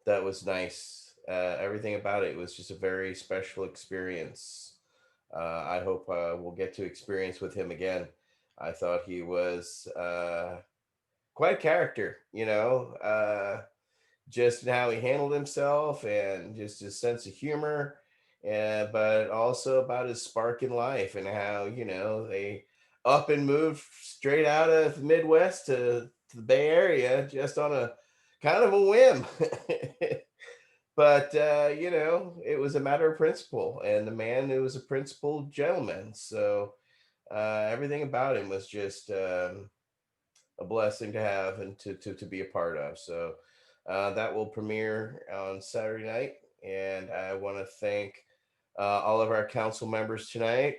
that was nice. Everything about it was just a very special experience. I hope we'll get to experience with him again. I thought he was quite a character, just how he handled himself and just his sense of humor, and but also about his spark in life and how they up and moved straight out of the Midwest to the Bay Area just on a kind of a whim. But it was a matter of principle, and the man who was a principled gentleman. So everything about him was just a blessing to have and to be a part of. So that will premiere on Saturday night, and I want to thank all of our council members tonight.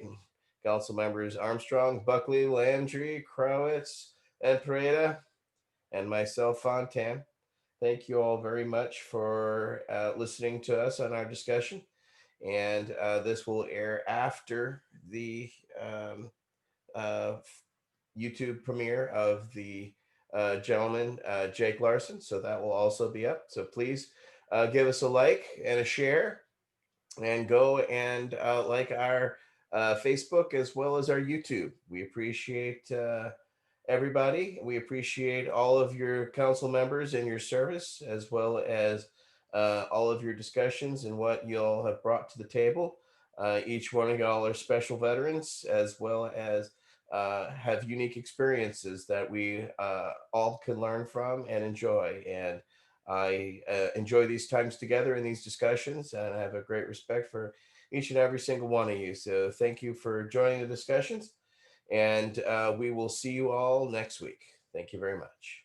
Council members Armstrong, Buckley, Landry, Kravitz, and Pareda, and myself, Fontan. Thank you all very much for listening to us on our discussion. And this will air after the uh, YouTube premiere of the gentleman, Jake Larson. So that will also be up. So please give us a like and a share, and go and like our Facebook as well as our YouTube. We appreciate everybody. We appreciate all of your council members and your service, as well as all of your discussions and what y'all have brought to the table. Each one of y'all are special veterans, as well as have unique experiences that we all can learn from and enjoy. And I enjoy these times together in these discussions, and I have a great respect for each and every single one of you. So thank you for joining the discussions, and we will see you all next week. Thank you very much.